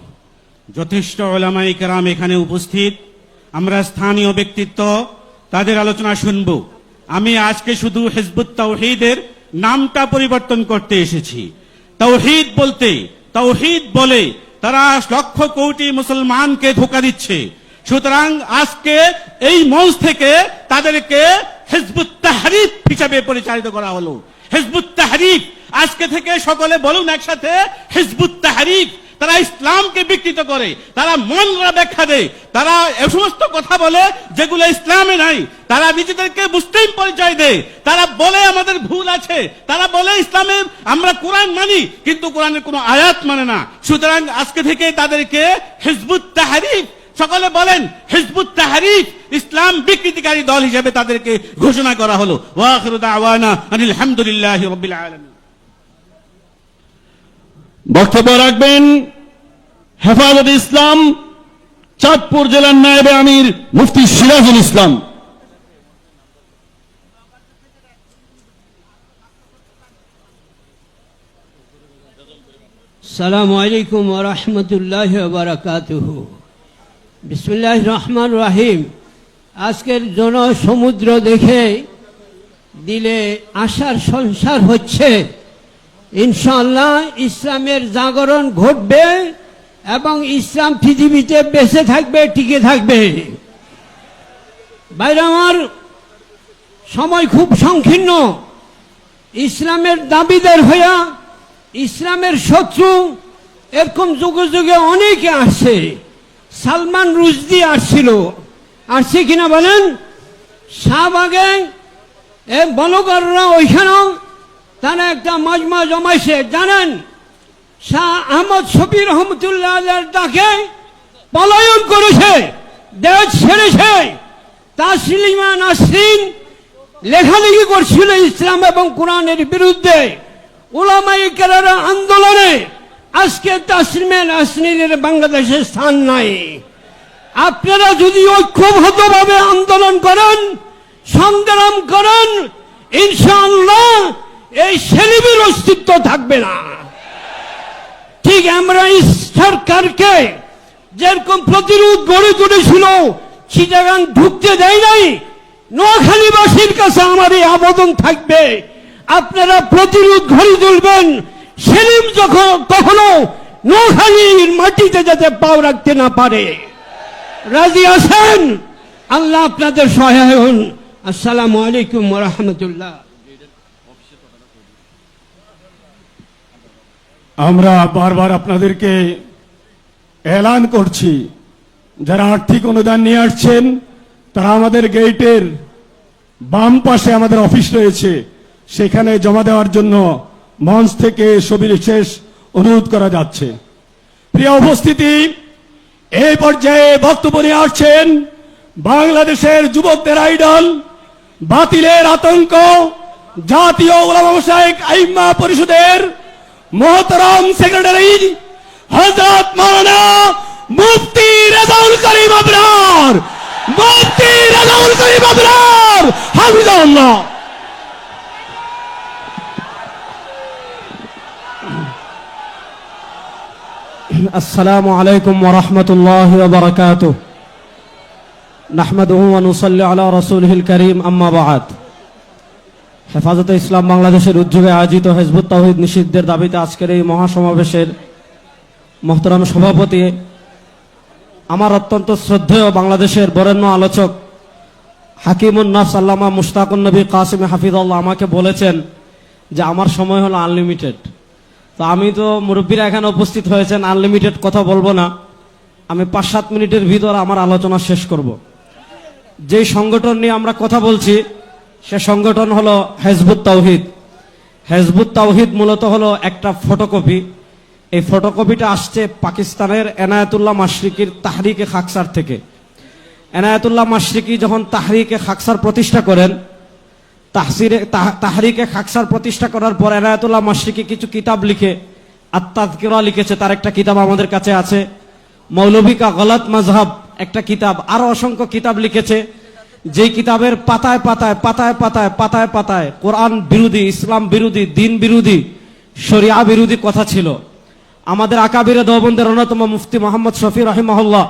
যথেষ্ট উলামায়ে কেরাম এখানে উপস্থিত, আমরা স্থানীয় ব্যক্তিত্ব, তাদের আলোচনা শুনব। আমি আজকে শুধু হিজবুত তাওহীদের নামটা পরিবর্তন করতে এসেছি। তাওহীদ বলতে, তাওহীদ বলে তারা লক্ষ কোটি মুসলমানকে ধোঁকা দিচ্ছে। সুতরাং আজকে এই মঞ্চ থেকে তাদেরকে হিজবুত তাহরির হিসাবে পরিচালিত করা হলো। হিজবুত তাহরির, আজকে থেকে সকলে বলুন একসাথে, হিজবুত তাহরির। তারা ইসলামকে বিকৃত করে, তারা মনরা ব্যাখ্যা দেয়, তারা এ সমস্ত কথা বলে যেগুলো ইসলামে নাই। তারা নিজেদেরকে মুসলিম পরিচয় দেয়, তারা বলে আমাদের ভুল আছে, তারা বলে ইসলামে আমরা কোরআন মানি, কিন্তু কোরআনের কোনো আয়াত মানে না। সুতরাং আজকে থেকে তাদেরকে হিজবুত তাহরির, সকলে বলেন হিজবুত তাহরির, ইসলাম বিকৃতিকারী দল হিসেবে তাদেরকে ঘোষণা করা হলো। ওয়া আখিরু দাওয়ানা আনিল হামদুলিল্লাহি রাব্বিল আলামিন। বক্তব্য রাখবেন হেফাজত ইসলাম চাঁদপুর জেলার নায়েবে আমির মুফতি সিরাজুল ইসলাম। আসসালামু আলাইকুম ওয়া রাহমাতুল্লাহি ওয়া বারাকাতুহু। বিসমিল্লাহির রহমানির রহিম। আজকের জনসমুদ্র দেখে দিলে আশার সংসার হচ্ছে। ইনশাআল্লাহ ইসলামের জাগরণ ঘটবে এবং ইসলাম পৃথিবীতে বেঁচে থাকবে, টিকে থাকবে। বাইরে আমার সময় খুব সংকীর্ণ। ইসলামের দাবিদার হইয়া ইসলামের শত্রু এরকম যুগে যুগে অনেকে আসছে। সালমান রুশদি আসছিল, আসছে কিনা বলেন? শাহবাগে বলগররা ওইখানেও তারা একটা মজমা জমাইছে। জানেন, শাহ আহমদ শফি রহমতুল্লাহ ডাকে পলায়ন করেছে, দেশ ছেড়েছে। তাসলিমা নাসরিন লেখালেখি করছিল ইসলাম এবং কোরআনের বিরুদ্ধে। উলামায়ে কেরামের আন্দোলনে আজকে তাসলিমা নাসরিনের বাংলাদেশের স্থান নাই। আপনারা যদি ঐক্যবদ্ধভাবে আন্দোলন করেন, সংগ্রাম করেন, ইনশাআল্লাহ এই সেলিমের অস্তিত্ব থাকবে না। ঠিক আমরা সরকারকে যেরকম প্রতিরোধ গড়ে তুলেছিল, চিটাগাং ঢুকতে দেয় নাই, নোয়াখালীবাসীর কাছে আমার এই আবেদন থাকবে, আপনারা প্রতিরোধ গড়ে তুলবেন। সেলিম যখন কখনো নোয়াখালীর মাটিতে যাতে পাও রাখতে না পারে। রাজি আছেন? আল্লাহ আপনাদের সহায় হন। আসসালামু আলাইকুম ওয়া রাহমাতুল্লাহ। আমরা বারবার আপনাদেরকে এলান করছি, যারা আর্থিক অনুদান নিয়ে আসছেন তারা আমাদের গেটের বাম পাশে আমাদের অফিস রয়েছে, সেখানে জমা দেওয়ার জন্য মঞ্চ থেকে সবিশেষ অনুরোধ করা যাচ্ছে। প্রিয় উপস্থিতি, এই পর্যায়ে বক্তব্য নিয়ে আসছেন বাংলাদেশের যুবকদের আইডল, বাতিলের আতঙ্ক, জাতীয় উলামা মাশায়েখ আইম্মা পরিষদের মোহতারাম সেক্রেটারি হযরত মাওলানা মুফতি রেজাউল করিম আবরার, মুফতি রেজাউল করিম আবরার হাফিজাহুল্লাহ। আসসালামু আলাইকুম ওয়া রাহমাতুল্লাহি ওয়া বারাকাতুহু নাহমাদুহু ওয়া নুসাল্লি আলা রাসূলিহিল কারীম আম্মা বা'দ হেফাজতে ইসলাম বাংলাদেশের উদ্যোগে আয়োজিত হিজবুত তাওহীদ নিষিদ্ধের দাবিতে আজকের এই মহাসমাবেশের মুহতারাম সভাপতি আমার অত্যন্ত শ্রদ্ধেয় বাংলাদেশের বরেণ্য আলোচক হাকিমুন নাফস আল্লামা মুশতাকুন নবী কাসিম হাফিজাল্লাহ আমাকে বলেছেন যে আমার সময় হলো আনলিমিটেড। তো আমি তো মুরব্বীরা এখানে উপস্থিত হয়েছেন, আনলিমিটেড কথা বলবো না, আমি 5-7 মিনিটের ভিতর আমার আলোচনা শেষ করব। যেই সংগঠন নিয়ে আমরা কথা বলছি সে সংগঠন হলো হিজবুত তাওহীদ। হিজবুত তাওহীদ মূলত হলো একটা ফটোকপি। এই ফটোকপিটা আসছে পাকিস্তানের এনায়েতুল্লাহ মাশরিকির তাহরিকে খাকসার থেকে। এনায়েতুল্লাহ মাশরিকি যখন তাহরিকে খাকসার প্রতিষ্ঠা করেন, তাহরিকে খাকসার প্রতিষ্ঠা করার পর এনায়েতুল্লাহ মাশরিকি কিছু কিতাব লিখে আত-তাযকিরা লিখেছে, তার একটা কিতাব আমাদের কাছে আছে। মৌলভী কা গলত মযহাব একটা কিতাব, আরো অসংখ্য কিতাব লিখেছে, যেই কিতাবের পাতায় পাতায় পাতায় পাতায় পাতায় পাতায় কোরআন বিরোধী, ইসলাম বিরোধী, দিন বিরোধী, শরিয়া বিরোধী কথা ছিল। আমাদের আকাবিরে দেওবন্দের অন্যতম মুফতি মোহাম্মদ শফি রাহিমাহুল্লাহ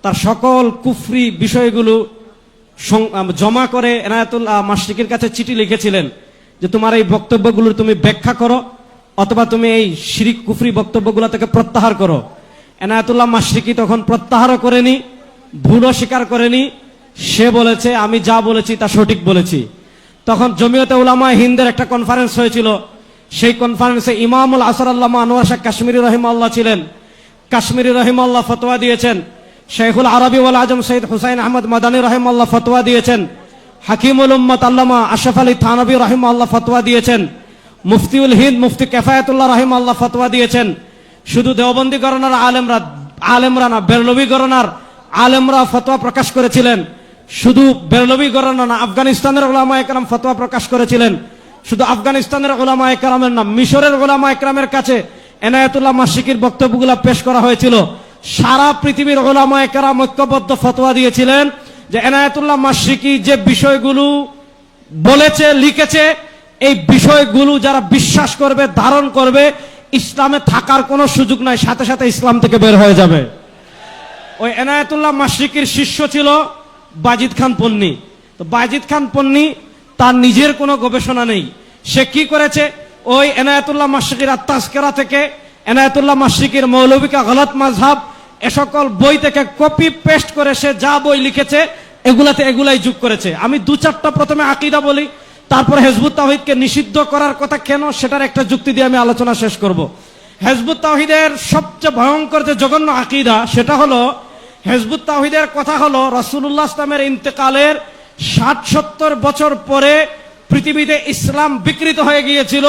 তার সকল কুফরি বিষয়গুলো জমা করে এনায়েতুল্লাহ মাশরিকির কাছে চিঠি লিখেছিলেন যে তোমার এই বক্তব্যগুলো তুমি ব্যাখ্যা করো অথবা তুমি এই শিরিক কুফরি বক্তব্যগুলো থেকে প্রত্যাহার করো। এনায়েতুল্লাহ মাশরিকি তখন প্রত্যাহারও করেনি, ভুলও স্বীকার করেনি, সে বলেছে আমি যা বলেছি তা সঠিক বলেছি। তখন জমিয়তে উলামা হিন্দের একটা কনফারেন্স হয়েছিল, সেই কনফারেন্সে ইমামুল আসর আল্লামা আনোয়ার শাহ কাশ্মীরি রহিমাল্লাহ ছিলেন। কাশ্মীরি রহিমাল্লাহ ফতোয়া দিয়েছেন, শেখুল আরবি ওয়াল আজম সৈয়দ হুসাইন আহমদ মাদানী রহিমাল্লাহ ফতোয়া দিয়েছেন, হাকিমুল উম্মত আল্লামা আশরাফ আলী থানভী রহিমাল্লাহ ফতোয়া দিয়েছেন, মুফতিউল হিন্দ মুফতি কিফায়াতুল্লাহ রহিমাল্লাহ ফতোয়া দিয়েছেন। শুধু দেওবন্দি গণনার আলেমরা না, বেরলভী গণনার আলেমরা ফতোয়া প্রকাশ করেছিলেন। শুধু বেরলভী গণনা না, আফগানিস্তানের উলামায়ে কেরাম ফতোয়া প্রকাশ করেছিলেন। শুধু আফগানিস্তানের উলামায়ে কেরামের না, মিশরের উলামায়ে কেরামের কাছে এনায়েতুল্লাহ মাশরিকির বক্তব্যগুলো পেশ করা হয়েছিল। সারা পৃথিবীর উলামায়ে কেরাম ঐক্যবদ্ধ ফতোয়া দিয়েছিলেন যে এনায়েতুল্লাহ মাশরিকি যে বিষয়গুলো বলেছে, লিখেছে, এই বিষয়গুলো যারা বিশ্বাস করবে, ধারণ করবে, ইসলামে থাকার কোনো সুযোগ নাই, সাথে সাথে ইসলাম থেকে বের হয়ে যাবে। ওই এনায়েতুল্লাহ মাশরিকির শিষ্য ছিল বাজিদ খান পন্নী। তো বাজিদ খান পন্নী তার নিজের কোনো গবেষণা নেই, সে কি করেছে ওই এনায়েতুল্লাহ মাশরিকির আত-তাযকিরা থেকে, এনায়েতুল্লাহ মাশরিকির মৌলভী কা গলত মাযহাব, এ সকল বই থেকে কপি পেস্ট করে সে যা বই লিখেছে এগুলাই যোগ করেছে। আমি 2-4টা প্রথমে আকীদা বলি, তারপর হিজবুত তাওহীদকে নিষিদ্ধ করার কথা কেন সেটার একটা যুক্তি দিয়ে আমি আলোচনা শেষ করব। হিজবুত তাওহীদের সবচেয়ে ভয়ঙ্কর যে জঘন্য আকীদা সেটা হলো, হিজবুত তাওহীদের কথা হলো রাসূলুল্লাহ ইসলামের ইন্তেকালের 60-70 বছর পরে পৃথিবীতে ইসলাম বিকৃত হয়ে গিয়েছিল।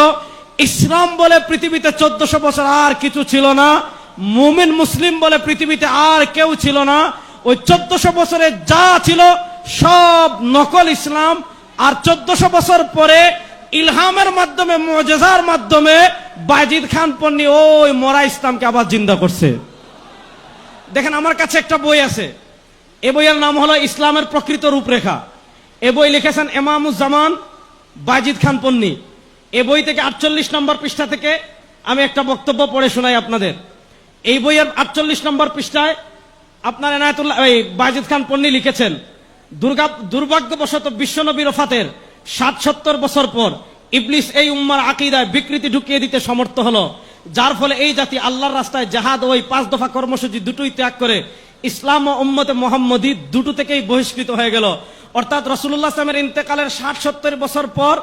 ইসলাম বলে পৃথিবীতে 1400 বছর আর কিছু ছিল না, মুমিন মুসলিম বলে পৃথিবীতে আর কেউ ছিল না। ওই 1400 বছরে যা ছিল সব নকল ইসলাম। আর 1400 বছর পরে ইলহামের মাধ্যমে, মুজিজার মাধ্যমে বাজিদ খান পন্নী ওই মরা ইসলামকে আবার জিন্দা করছে। দেখেন আমার কাছে একটা বই আছে, এই বইয়ের নাম হলো ইসলামের প্রকৃত রূপরেখা। এই বই লিখেছেন ইমামুজ্জামান বাজিদ খান পন্নী। এই বই থেকে 48 নম্বর পৃষ্ঠা থেকে আমি একটা বক্তব্য পড়ে শোনাই আপনাদের। এই বইয়ের 48 নম্বর পৃষ্ঠায় আপনার এনায়েতুল্লাহ বাজিদ খান পন্নী লিখেছেন, দুর্ভাগ্যবশত বিশ্বনবীর ওফাতের 60-70 বছর পর ইবলিস এই উম্মার আকীদায় বিকৃতি ঢুকিয়ে দিতে সমর্থ হলো, যার ফলে এই জাতি আল্লাহর রাস্তায় জিহাদ, ওই 5 দফা কর্মসূচি দুটোই ত্যাগ করে ইসলাম ও উম্মতে মুহাম্মদী দুটো থেকেই বহিষ্কৃত হয়ে গেল। অর্থাৎ রাসূলুল্লাহ সাল্লাল্লাহু আলাইহি ওয়াসাল্লামের ইন্তেকালের 60-70 বছর পর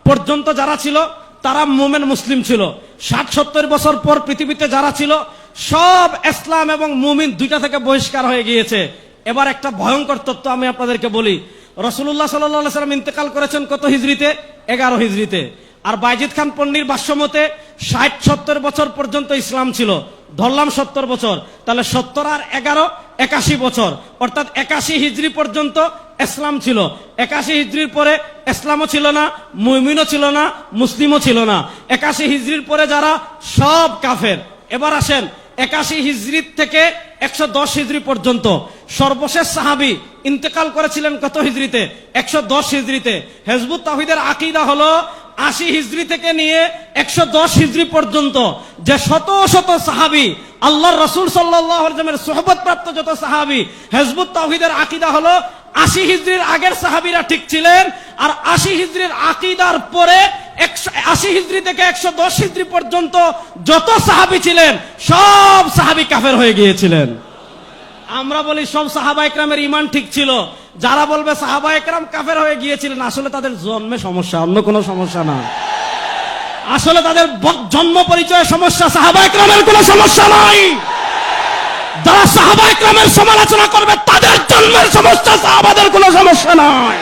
পর্যন্ত যারা ছিল তারা মুমিন মুসলিম ছিল। 60-70 বছর পর পৃথিবীতে যারা ছিল সব ইসলাম এবং মুমিন দুইটা থেকে বহিষ্কার হয়ে গিয়েছে। এবার একটা ভয়ঙ্কর তথ্য আমি আপনাদেরকে বলি, রাসূলুল্লাহ সাল্লাল্লাহু আলাইহি ওয়াসাল্লাম ইন্তেকাল করেছেন কত হিজরিতে? 11 হিজরিতে। আর বাজিদ খান পন্নীর ভাষ্যমতে 60-70 বছর পর্যন্ত ইসলাম ছিল, ধরলাম 70 বছর, তাহলে 70 আর 11 81 বছর, অর্থাৎ 81 হিজরি পর্যন্ত ইসলাম ছিল। 81 হিজরির পরে ইসলামও ছিল না, মুমিনও ছিল না, মুসলিমও ছিল না। 81 হিজরির পরে যারা সব কাফের। এবার আসেন 81 হিজরি থেকে 110 হিজরি পর্যন্ত সর্বশেষ সাহাবী ইন্তেকাল করেছিলেন কত হিজরিতে? 110 হিজরিতে। হিজবুত তাওহীদের আকীদা হলো 80 হিজরি থেকে নিয়ে 110 হিজরি পর্যন্ত যে শত শত সাহাবী, আল্লাহর রাসূল সাল্লাল্লাহু আলাইহি ওয়াসাল্লামের সোহবত প্রাপ্ত যত সাহাবী, হিজবুত তাওহীদের আকীদা হলো 80 হিজরির আগের সাহাবীরা ঠিক ছিলেন, আর 80 হিজরির আকীদার পরে 80 হিজরি থেকে 110 হিজরি পর্যন্ত যত সাহাবী ছিলেন সব সাহাবী কাফের হয়ে গিয়েছিলেন। আমরা বলি সব সাহাবা ইকরামের ঈমান ঠিক ছিল। যারা বলবে সাহাবা ইকরাম কাফের হয়ে গিয়েছিলেন, আসলে তাদের জন্মে সমস্যা, অন্য কোনো সমস্যা না। আসলে তাদের জন্ম পরিচয় সমস্যা, সাহাবা ইকরামের কোনো সমস্যা নাই। যারা সাহাবা ইকরামের সমালোচনা করবে তাদের জন্মের সমস্যা, সাহাবাদের কোনো সমস্যা নাই।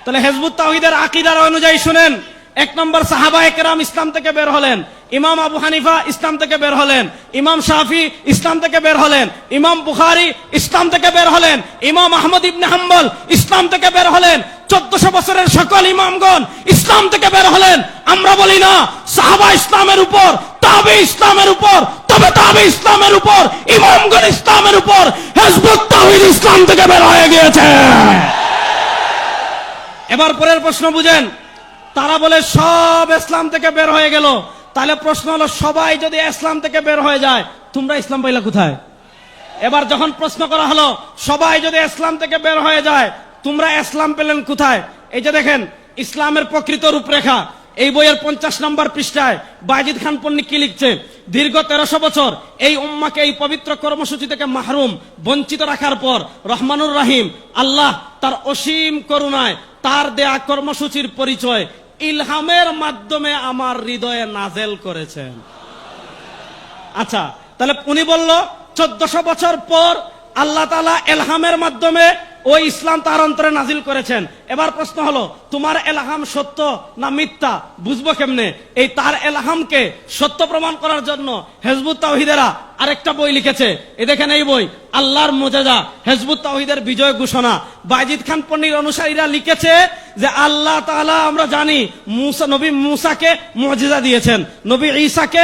তাহলে হিজবুত তাওহীদের আকীদার অনুযায়ী শুনেন, 1 নম্বর সাহাবা ইকরাম ইসলাম থেকে বের হলেন, ইমাম আবু হানিফা ইসলাম থেকে বের হলেন, ইমাম শাফি ইসলাম থেকে বের হলেন, ইমাম বুখারী ইসলাম থেকে বের হলেন, ইমাম আহমদ ইবনে হাম্বল ইসলাম থেকে বের হলেন, 1400 বছরের সকল ইমামগণ ইসলাম থেকে বের হলেন। আমরা বলি না সাহাবা ইসলামের উপর, তাবে ইসলামের উপর, তবে তাবে ইসলামের উপর, ইমামগণ ইসলামের উপর, হিজবুত তাওহীদ ইসলাম থেকে বের হয়ে গিয়েছে। এবার পরের প্রশ্ন বুঝেন, তারা বলে সব ইসলাম থেকে বের হয়ে গেল। তাহলে প্রশ্ন হলো, সবাই যদি ইসলাম থেকে বের হয়ে যায়, তোমরা ইসলাম পাইলা কোথায়? এবার যখন প্রশ্ন করা হলো সবাই যদি ইসলাম থেকে বের হয়ে যায়, তোমরা ইসলাম পেলেন কোথায়? এই যে দেখেন ইসলামের প্রকৃত রূপরেখা, এই বইয়ের 50 নম্বর পৃষ্ঠায় বায়েজিদ খান পন্নী কি লিখছে? দীর্ঘ 1300 বছর এই উম্মাকে এই পবিত্র কর্মসূচি থেকে মাহরুম, বঞ্চিত রাখার পর রহমানুর রাহিম আল্লাহ তার অসীম করুণায় তার দেয়া কর্মসূচির পরিচয় ইলহামের মাধ্যমে আমার হৃদয়ে নাজেল করেছেন। আচ্ছা, তাহলে উনি বলল 1400 বছর পর আল্লাহ তাআলা ইলহামের মাধ্যমে ওই ইসলাম তার অন্তরে নাজিল করেছেন। এবার প্রশ্ন হলো, তোমার ইলহাম সত্য না মিথ্যা বুঝবো কেমনে? এই তার ইলহামকে সত্য প্রমাণ করার জন্য হিজবুত তাওহীদেরা আরেকটা বই লিখেছে। এই দেখেন এই বই, আল্লাহর মুজিজা, হিজবুত তাওহীদের বিজয় ঘোষণা। বায়েজিদ খান পন্নীর অনুসারীরা লিখেছে যে আল্লাহ তাআলা আমরা জানি নবী মূসাকে মুজিজা দিয়েছেন, নবী ঈসাকে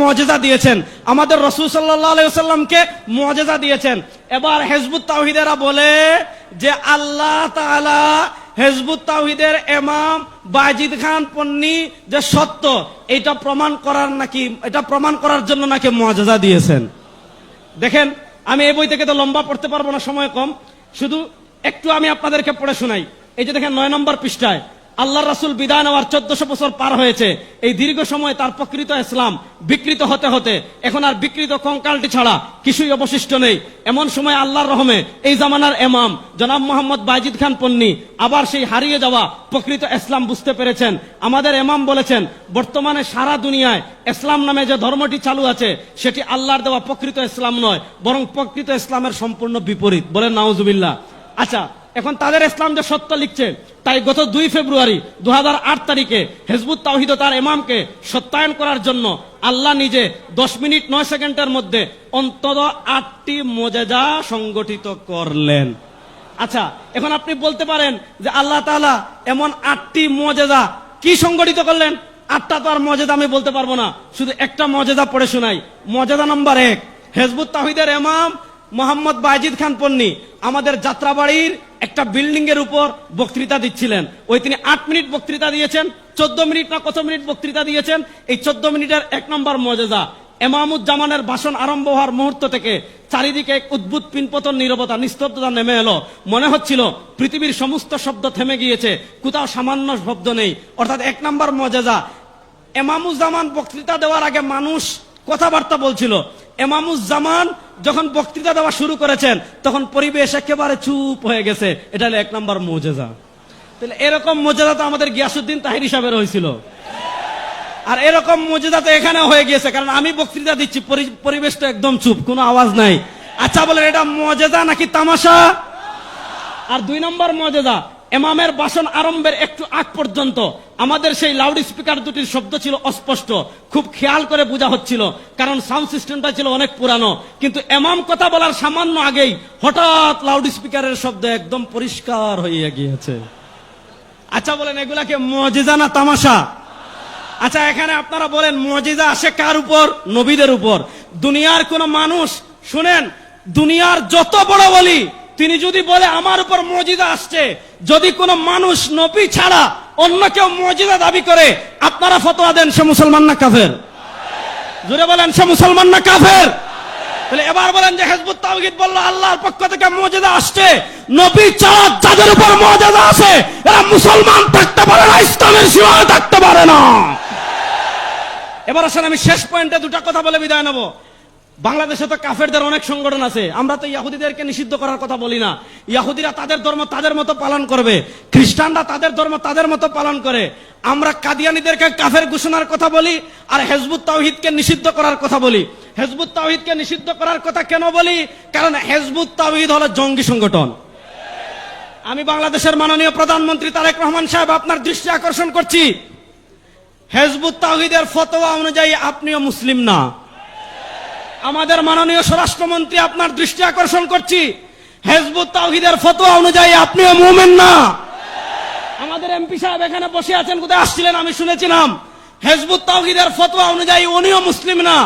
মুজিজা দিয়েছেন, আমাদের রাসূল সাল্লাল্লাহু আলাইহি ওয়াসাল্লামকে মুজিজা দিয়েছেন। এবার হিজবুত তাওহীদেরা বলে যে আল্লাহ তাআলা হিজবুত তাওহীদের ইমাম বায়েজিদ খান পন্নী যে সত্য, এটা প্রমাণ করার জন্য নাকি মুজিজা দিয়েছেন। দেখেন, আমি এই বই থেকে তো লম্বা পড়তে পারবো না, সময় কম, শুধু একটু আমি আপনাদেরকে পড়ে শোনাই। এই যে দেখেন 9 নম্বর পৃষ্ঠায়, আল্লাহর রাসূল বিদায় নেওয়ার 1400 বছর পার হয়েছে। এই দীর্ঘ সময় তার প্রকৃত ইসলাম বিকৃত হতে হতে এখন আর বিকৃত কঙ্কালটি ছাড়া কিছুই অবশিষ্ট নেই। এমন সময় আল্লাহর রহমে এই জামানার ইমাম জনাব মোহাম্মদ বায়েজিদ খান পন্নী আবার সেই হারিয়ে যাওয়া প্রকৃত ইসলাম বুঝতে পেরেছেন। আমাদের ইমাম বলেছেন, বর্তমানে সারা দুনিয়ায় ইসলাম নামে যে ধর্মটি চালু আছে সেটি আল্লাহর দেওয়া প্রকৃত ইসলাম নয়, বরং প্রকৃত ইসলামের সম্পূর্ণ বিপরীত। বলেন নাউজুবিল্লাহ। আচ্ছা, এখন তাদের ইসলাম যে সত্য লিখছে, তাই গত 2 ফেব্রুয়ারি 2008 তারিখে হিজবুত তাওহীদ তার ইমামকে সত্যায়ন করার জন্য আল্লাহ নিজে 10 মিনিট 9 সেকেন্ডের মধ্যে অন্তত 8টি মুজিজা সংগঠিত করলেন। আচ্ছা, এখন আপনি বলতে পারেন যে আল্লাহ তাআলা এমন 8টি মুজিজা কি সংগঠিত করলেন? 8টা তো আর মুজিজা আমি বলতে পারবো না, শুধু একটা মুজিজা পড়ে শোনাই। মুজিজা নাম্বার 1, হিজবুত তাওহীদের ইমাম মোহাম্মদ বায়েজিদ খান পন্নী আমাদের যাত্রাবাড়ির একটা বিল্ডিং এর উপর বক্তৃতা দিচ্ছিলেন। ওই তিনি 8 মিনিট বক্তৃতা দিয়েছেন, 14 মিনিট না কত মিনিট বক্তৃতা দিয়েছেন। এই 14 মিনিটের 1 নম্বর মুজিজা, ইমামুজ্জামানের ভাষণ আরম্ভ হওয়ার মুহূর্ত থেকে চারিদিকে এক উদ্ভুত পিনপতন নীরবতা, নিস্তব্ধতা নেমে এলো। মনে হচ্ছিল পৃথিবীর সমস্ত শব্দ থেমে গিয়েছে, কোথাও সামান্য শব্দ নেই। অর্থাৎ 1 নম্বর মুজিজা, ইমামুজ্জামান বক্তৃতা দেওয়ার আগে মানুষ কথাবার্তা বলছিল। ইমামুজ্জামান যখন বক্তৃতা দেওয়া শুরু করেছেন তখন পরিবেশ একেবারে চুপ হয়ে গেছে। এটা হলো 1 নম্বর মুজিজা। তাহলে এরকম মুজিজা তো আমাদের গিয়াসউদ্দিন তাহিরি সাহেবের হয়েছিল, আর এরকম মুজিজা তো এখানে হয়ে গিয়েছে, কারণ আমি বক্তৃতা দিচ্ছি, পরিবেশটা একদম চুপ, কোনো আওয়াজ নাই। আচ্ছা বলেন, এটা মুজিজা নাকি তামাশা? আর 2 নম্বর মুজিজা, ইমামের ভাষণ আরম্ভের একটু আগ পর্যন্ত আমাদের সেই লাউড স্পিকার দুটির শব্দ ছিল অস্পষ্ট, খুব খেয়াল করে বোঝা হচ্ছিল, কারণ সাউন্ড সিস্টেমটা ছিল অনেক পুরানো। কিন্তু ইমাম কথা বলার সামান্য আগেই হঠাৎ লাউড স্পিকারের শব্দ একদম পরিষ্কার হয়ে গিয়েছে। আচ্ছা বলেন, এগুলাকে মুজিজা না তামাশা? আচ্ছা, এখানে আপনারা বলেন মুজিজা আসে কার উপর? নবীদের উপর। দুনিয়ার কোন মানুষ শুনেন দুনিয়ার যত বড় বলি, তিনি যদি বলে আমার উপর মুজিজা আসছে, যদি কোনো মানুষ নবী ছাড়া অন্য কেউ মুজিজা দাবি করে, আপনারা ফতোয়া দেন সে মুসলমান না কাফের? জোরে বলেন, সে মুসলমান না কাফের? তাহলে এবার বলেন যে হিজবুত তাওহীদ বলল আল্লাহর পক্ষ থেকে মুজিজা আসছে, নবী ছাড়া যাদের উপর মুজিজা আসে এরা মুসলমান থাকতে পারে না, ইসলামের সীমায় থাকতে পারে না। এবার আসেন আমি শেষ পয়েন্টে দুটো কথা বলে বিদায় নেব। বাংলাদেশে তো কাফেরদের অনেক সংগঠন আছে, আমরা তো ইহুদিদেরকে নিষিদ্ধ করার কথা বলি না। ইহুদিরা তাদের ধর্ম তাদের মতো পালন করবে, খ্রিস্টানরা তাদের ধর্ম তাদের মতো পালন করে। আমরা কাদিয়ানীদেরকে কাফের ঘোষণার কথা বলি আর হিজবুত তাওহীদকে নিষিদ্ধ করার কথা বলি। হিজবুত তাওহীদকে নিষিদ্ধ করার কথা কেন বলি? কারণ হিজবুত তাওহীদ হলো জঙ্গি সংগঠন। আমি বাংলাদেশের মাননীয় প্রধানমন্ত্রী তারেক রহমান সাহেব আপনার দৃষ্টি আকর্ষণ করছি, হিজবুত তাওহীদের ফতোয়া অনুযায়ী আপনিও মুসলিম না। আমাদের মাননীয় স্বরাষ্ট্রমন্ত্রী আপনার দৃষ্টি আকর্ষণ করছি, হিজবুত তাওহীদের ফতোয়া অনুযায়ী আপনিও মুমিন না। আমাদের এমপি সাহেব এখানে বসে আছেন, কোথায় আসছিলেন আমি শুনেছিলাম, হিজবুত তাওহীদের ফতোয়া অনুযায়ী উনিও মুসলিম না।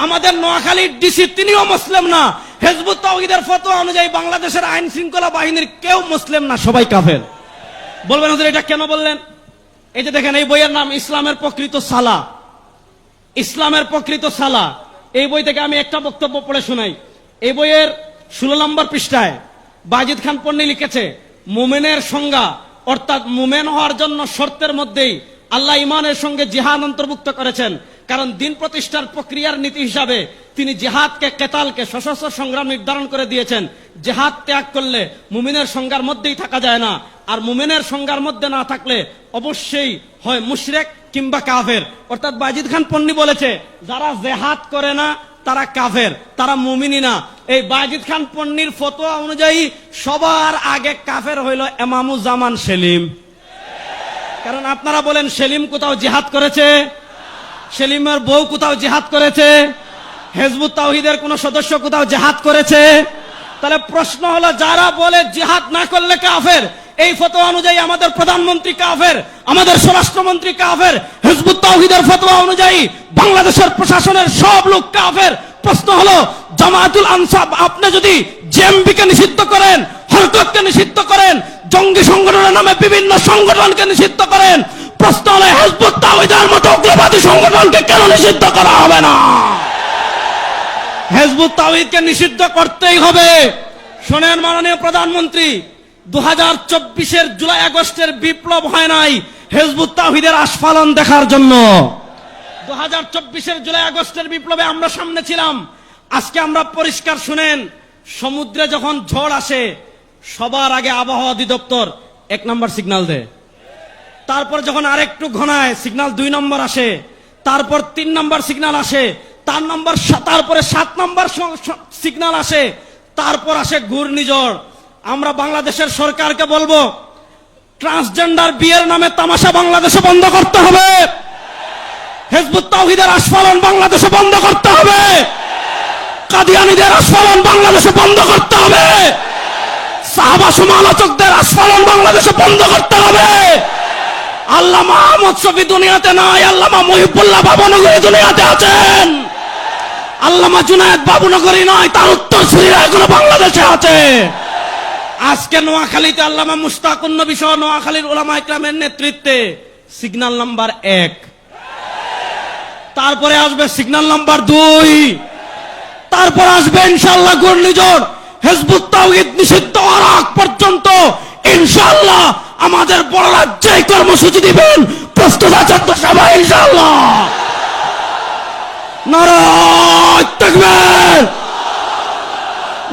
আমাদের নোয়াখালীর ডিসি তিনিও মুসলিম না। হিজবুত তাওহীদের ফতোয়া অনুযায়ী বাংলাদেশের আইন শৃঙ্খলা বাহিনীর কেউ মুসলিম না, সবাই কাফের। বলবেন হুজুর এটা কেন বললেন? এই যে দেখেন, এই বইয়ের নাম ইসলামের প্রকৃত সালা। ইসলামের প্রকৃত সালা, এই বই থেকে আমি একটা বক্তব্য পড়ে শোনাই। এই বইয়ের 16 নম্বর পৃষ্ঠায় বাজিদ খান পন্নী লিখেছে, মুমিনের সংজ্ঞা অর্থাৎ মুমিন হওয়ার জন্য শর্তের মধ্যেই আল্লাহ ইমানের সঙ্গে জিহাদ অন্তর্ভুক্ত করেছেন। কারণ দিন প্রতিষ্ঠার প্রক্রিয়ার নীতি হিসাবে তিনি জিহাদকে, কেতালকে, সশস্ত্র সংগ্রাম নির্ধারণ করে দিয়েছেন। জিহাদ ত্যাগ করলে মুমিনের সংজ্ঞার মধ্যেই থাকা যায় না, আর মুমিনের সংজ্ঞার মধ্যে না থাকলে অবশ্যই হয় মুশরিক কিংবা কাফের। অর্থাৎ বাজিদ খান পন্নী বলেছে যারা জিহাদ করে না তারা কাফের, তারা মুমিনই না। এই বাজিদ খান পন্নীর ফতোয়া অনুযায়ী সবার আগে কাফের হইল ইমামুজ্জামান সেলিম। কারণ আপনারা বলেন সেলিম কোথাও জিহাদ করেছে? সেলিমের বউ কোথাও জিহাদ করেছে? হিজবুত তাওহীদের কোন সদস্য কোথাও জিহাদ করেছে? তাহলে প্রশ্ন হলো, যারা বলে জিহাদ না করলে কাফের, এই ফতোয়া অনুযায়ী আমাদের প্রধানমন্ত্রী কাফের, আমাদের স্বরাষ্ট্রমন্ত্রী কাফের। হিজবুত তাওহীদের ফতোয়া অনুযায়ী বাংলাদেশের প্রশাসনের সব লোক কাফের। প্রশ্ন হলো, জামায়াতুল আনসার আপনি যদি জেএমবিকে নিষিদ্ধ করেন, হরকতকে নিষিদ্ধ করেন, জঙ্গি সংগঠনের নামে বিভিন্ন সংগঠনকে নিষিদ্ধ করেন, প্রশ্ন হলো হিজবুত তাওহীদের মতো উগ্রবাদী সংগঠনকে কেন নিষিদ্ধ করা হবে না? হিজবুত তাওহীদকে নিষিদ্ধ করতেই হবে। শোনেন মাননীয় প্রধানমন্ত্রী, 2024-এর জুলাই আগস্টের বিপ্লব হয় নাই হিজবুত তাওহীদের আস্ফালন দেখার জন্য। 2024-এর জুলাই আগস্টের বিপ্লবে আমরা সামনে ছিলাম। আজকে আমরা পরিষ্কার শুনেন, সমুদ্রে যখন ঝড় আসে সবার আগে আবহাওয়া অধিদপ্তর 1 নম্বর সিগন্যাল দেয়, তারপর যখন আরেকটু ঘনায় সিগন্যাল 2 নম্বর আসে, তারপর 3 নম্বর সিগন্যাল আসে, তারপরে 7 নম্বর সিগন্যাল আসে, তারপর আসে ঘূর্ণিঝড়। আমরা বাংলাদেশের সরকারকে বলবো, ট্রান্সজেন্ডার বিয়ের নামে তামাশা বাংলাদেশে বন্ধ করতে হবে। হিজবুত তাওহীদের আস্ফালন বাংলাদেশে বন্ধ করতে হবে। কাদিয়ানীদের আস্ফালন বাংলাদেশে বন্ধ করতে হবে। সাহাবা সমালোচকদের আস্ফালন বাংলাদেশে বন্ধ করতে হবে। আল্লামা আহমদ শফী দুনিয়াতে নাই, আল্লামা মহিবুল্লাহ বাবুনগরী দুনিয়াতে আছেন। আল্লামা জুনায়েদ বাবুনগরী নয়, তার উত্তরসূরিরা এখনো বাংলাদেশে আছে। আজকে নোয়াখালীতে আল্লামা মুশতাকুন নবী সহ নোয়াখালীর উলামা ইকরামের নেতৃত্বে সিগন্যাল নাম্বার 1, তারপরে আসবে সিগন্যাল নাম্বার 2, তারপর আসবে ইনশাআল্লাহ ঘূর্ণিঝড়। হিজবুত তাওহীদ নিষিদ্ধ হওয়ার আগ পর্যন্ত ইনশাআল্লাহ আমাদের বড়রা যে কর্মসূচি দিবেন প্রস্তুত আছেন তো সবাই ইনশাআল্লাহ? নারায়ে তাকবীর,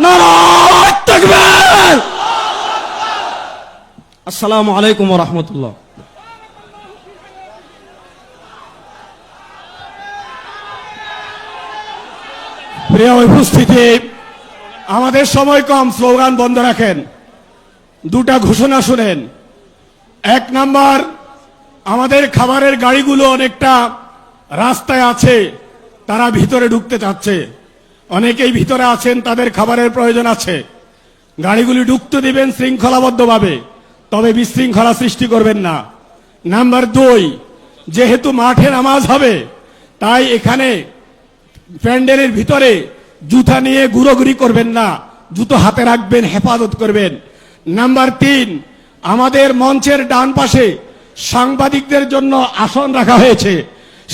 নারায়ে তাকবীর। আসসালামু আলাইকুম ওয়া রাহমাতুল্লাহ। প্রিয় উপস্থিতি, আমাদের সময় কম, স্লোগান বন্ধ রাখেন। 2টা ঘোষণা শুনেন। 1 নাম্বার, আমাদের খাবারের গাড়িগুলো অনেকটা রাস্তায় আছে, তারা ভিতরে ঢুকতে চাচ্ছে। অনেকেই ভিতরে আছেন, তাদের খাবারের প্রয়োজন আছে। গাড়িগুলি ঢুকতে দিবেন শৃঙ্খলাবদ্ধভাবে, তবে বিশৃঙ্খলা সৃষ্টি করবেন না। নাম্বার 2, যেহেতু মাঠে নামাজ হবে, তাই এখানে প্যান্ডেলের ভিতরে জুতা নিয়ে ঘুরোঘুরি করবেন না, জুতো হাতে রাখবেন, হেফাজত করবেন। নাম্বার 3, আমাদের মঞ্চের ডান পাশে সাংবাদিকদের জন্য আসন রাখা হয়েছে,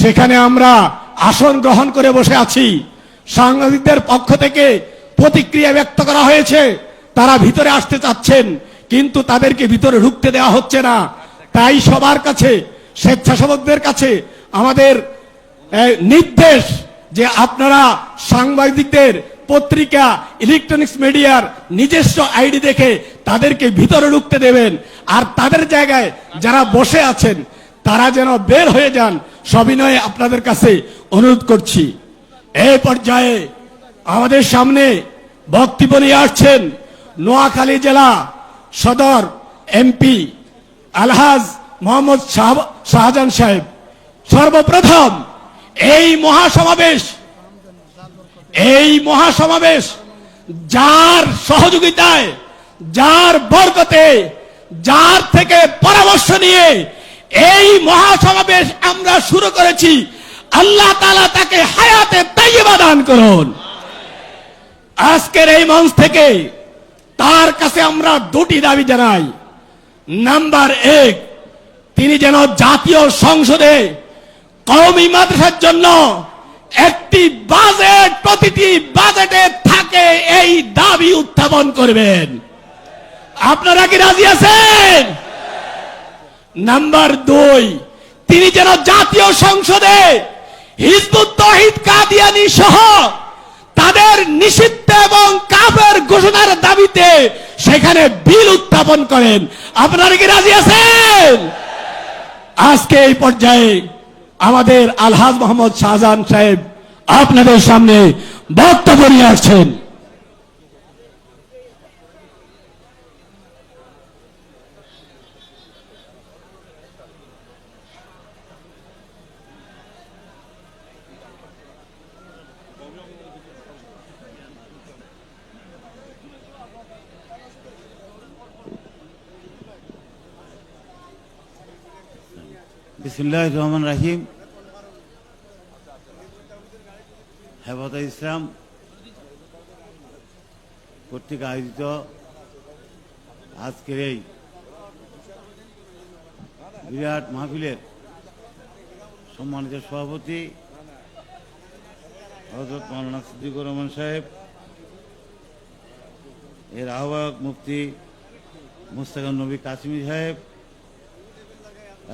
সেখানে আমরা আসন গ্রহণ করে বসে আছি। সাংবাদিকদের পক্ষ থেকে প্রতিক্রিয়া ব্যক্ত করা হয়েছে, তারা ভিতরে আসতে চাচ্ছেন, কিন্তু তাদেরকে ভিতরে ঢুকতে দেওয়া হচ্ছে না। তাই সবার কাছে, স্বেচ্ছাসেবকদের কাছে আমাদের নির্দেশ যে আপনারা সাংবাদিকদের পত্রিকা, ইলেকট্রনিক্স মিডিয়ার নিজস্ব আইডি দেখে তাদেরকে ভিতরে ঢুকতে দেবেন, আর তাদের জায়গায় যারা বসে আছেন তারা যেন বের হয়ে যান, সবিনয়ে আপনাদের কাছে অনুরোধ করছি। এই পর্যায়ে আমাদের সামনে বক্তব্য নিয়ে আসছেন নোয়াখালী জেলা সদর এমপি আলহাজ মোহাম্মদ শাহজাহান সাহেব। সর্বপ্রথম এই মহাসমাবেশ যার সহযোগিতায়, যার বরকতে, যার থেকে পরামর্শ নিয়ে এই মহাসমাবেশ আমরা শুরু করেছি, আল্লাহ তাআলা তাকে হায়াতে তাইয়্যিবা দান করুন। আজকের এই মঞ্চ থেকে তার কাছে আমরা 2টি দাবি জানাই। নাম্বার 1, তিনি যেন জাতীয় সংসদে কওমি মাদ্রাসার জন্য একটি বাজেট, প্রতিটি বাজেটে থাকে, এই দাবি উত্থাপন করবেন। আপনারা কি রাজি আছেন? নাম্বার 2, তিনি যেন জাতীয় সংসদে হিজবুত তাওহীদ কাদিয়ানী সহ তাদের নিষিদ্ধ এবং কাফের ঘোষণার দাবিতে সেখানে বিল উত্থাপন করেন। আপনারা কি রাজি আছেন? আজকে এই পর্যায়ে আমাদের আলহাজ মোহাম্মদ শাহজাহান সাহেব আপনাদের সামনে বক্তব্য নিয়ে আসছেন। বিসমিল্লাহির রহমানির রহিম। হেফাজতে ইসলাম কর্তৃক আয়োজিত আজকের এই বিরাট মাহফিলের সম্মানিত সভাপতি হযরত মাওলানা সিদ্দিকুর রহমান সাহেব, এর আহ্বায়ক মুফতি মুস্তাকিম নবী কাসিমি সাহেব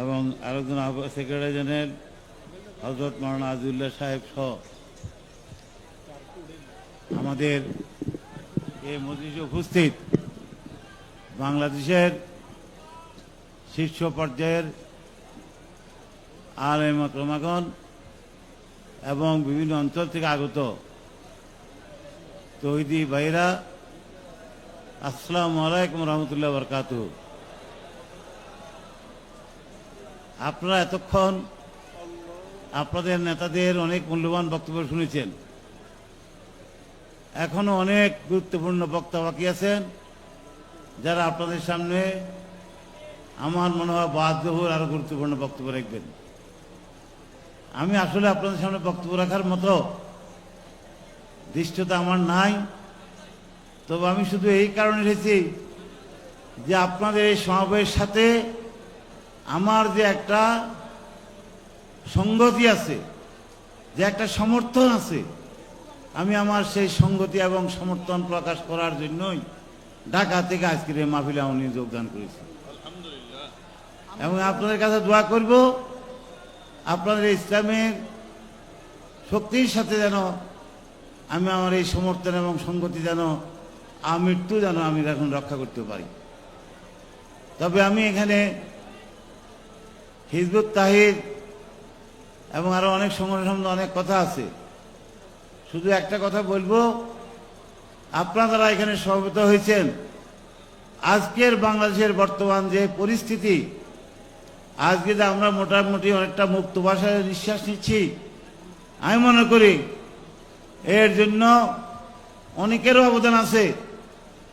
এবং আরেকজন সেক্রেটারি জেনারেল হযরত মাওলানা আজিউল্লাহ সাহেব সহ আমাদের এই মজলিসে উপস্থিত বাংলাদেশের শীর্ষ পর্যায়ের আলেম ওলামাগণ এবং বিভিন্ন অঞ্চল থেকে আগত তৌহিদি ভাইরা, আসসালামু আলাইকুম রহমতুল্লাহ বারাকাতুহু। আপনারা এতক্ষণ আপনাদের নেতাদের অনেক মূল্যবান বক্তব্য শুনেছেন, এখনো অনেক গুরুত্বপূর্ণ বক্তব্য বাকি আছেন, যারা আপনাদের সামনে আমার মনে হয় বাদজহুর আরো গুরুত্বপূর্ণ বক্তব্য রাখবেন। আমি আসলে আপনাদের সামনে বক্তব্য রাখার মতো দৃষ্টতা আমার নাই, তবে আমি শুধু এই কারণে এসেছি যে আপনাদের এই সমাবেশের সাথে আমার যে একটা সংগতি আছে, যে একটা সমর্থন আছে, আমি আমার সেই সংগতি এবং সমর্থন প্রকাশ করার জন্যই ঢাকা থেকে আজকের এই মাহফিলে আমি যোগদান করেছি এবং আপনাদের কাছে দোয়া করব আপনাদের ইসলামের শক্তির সাথে যেন আমি আমার এই সমর্থন এবং সংগতি যেন আমৃত্যু যেন আমি এখন রক্ষা করতে পারি। তবে আমি এখানে হিজবুত তাওহীদ এবং আরো অনেক সংগঠন সম্বন্ধে অনেক কথা আছে, শুধু একটা কথা বলবো, আপনারা এখানে সমবেত হয়েছেন, আজকের বাংলাদেশের বর্তমান যে পরিস্থিতি, আজকে যে আমরা মোটামুটি অনেকটা মুক্ত ভাষায় নিঃশ্বাস নিচ্ছি, আমি মনে করি এর জন্য অনেকেরও অবদান আছে,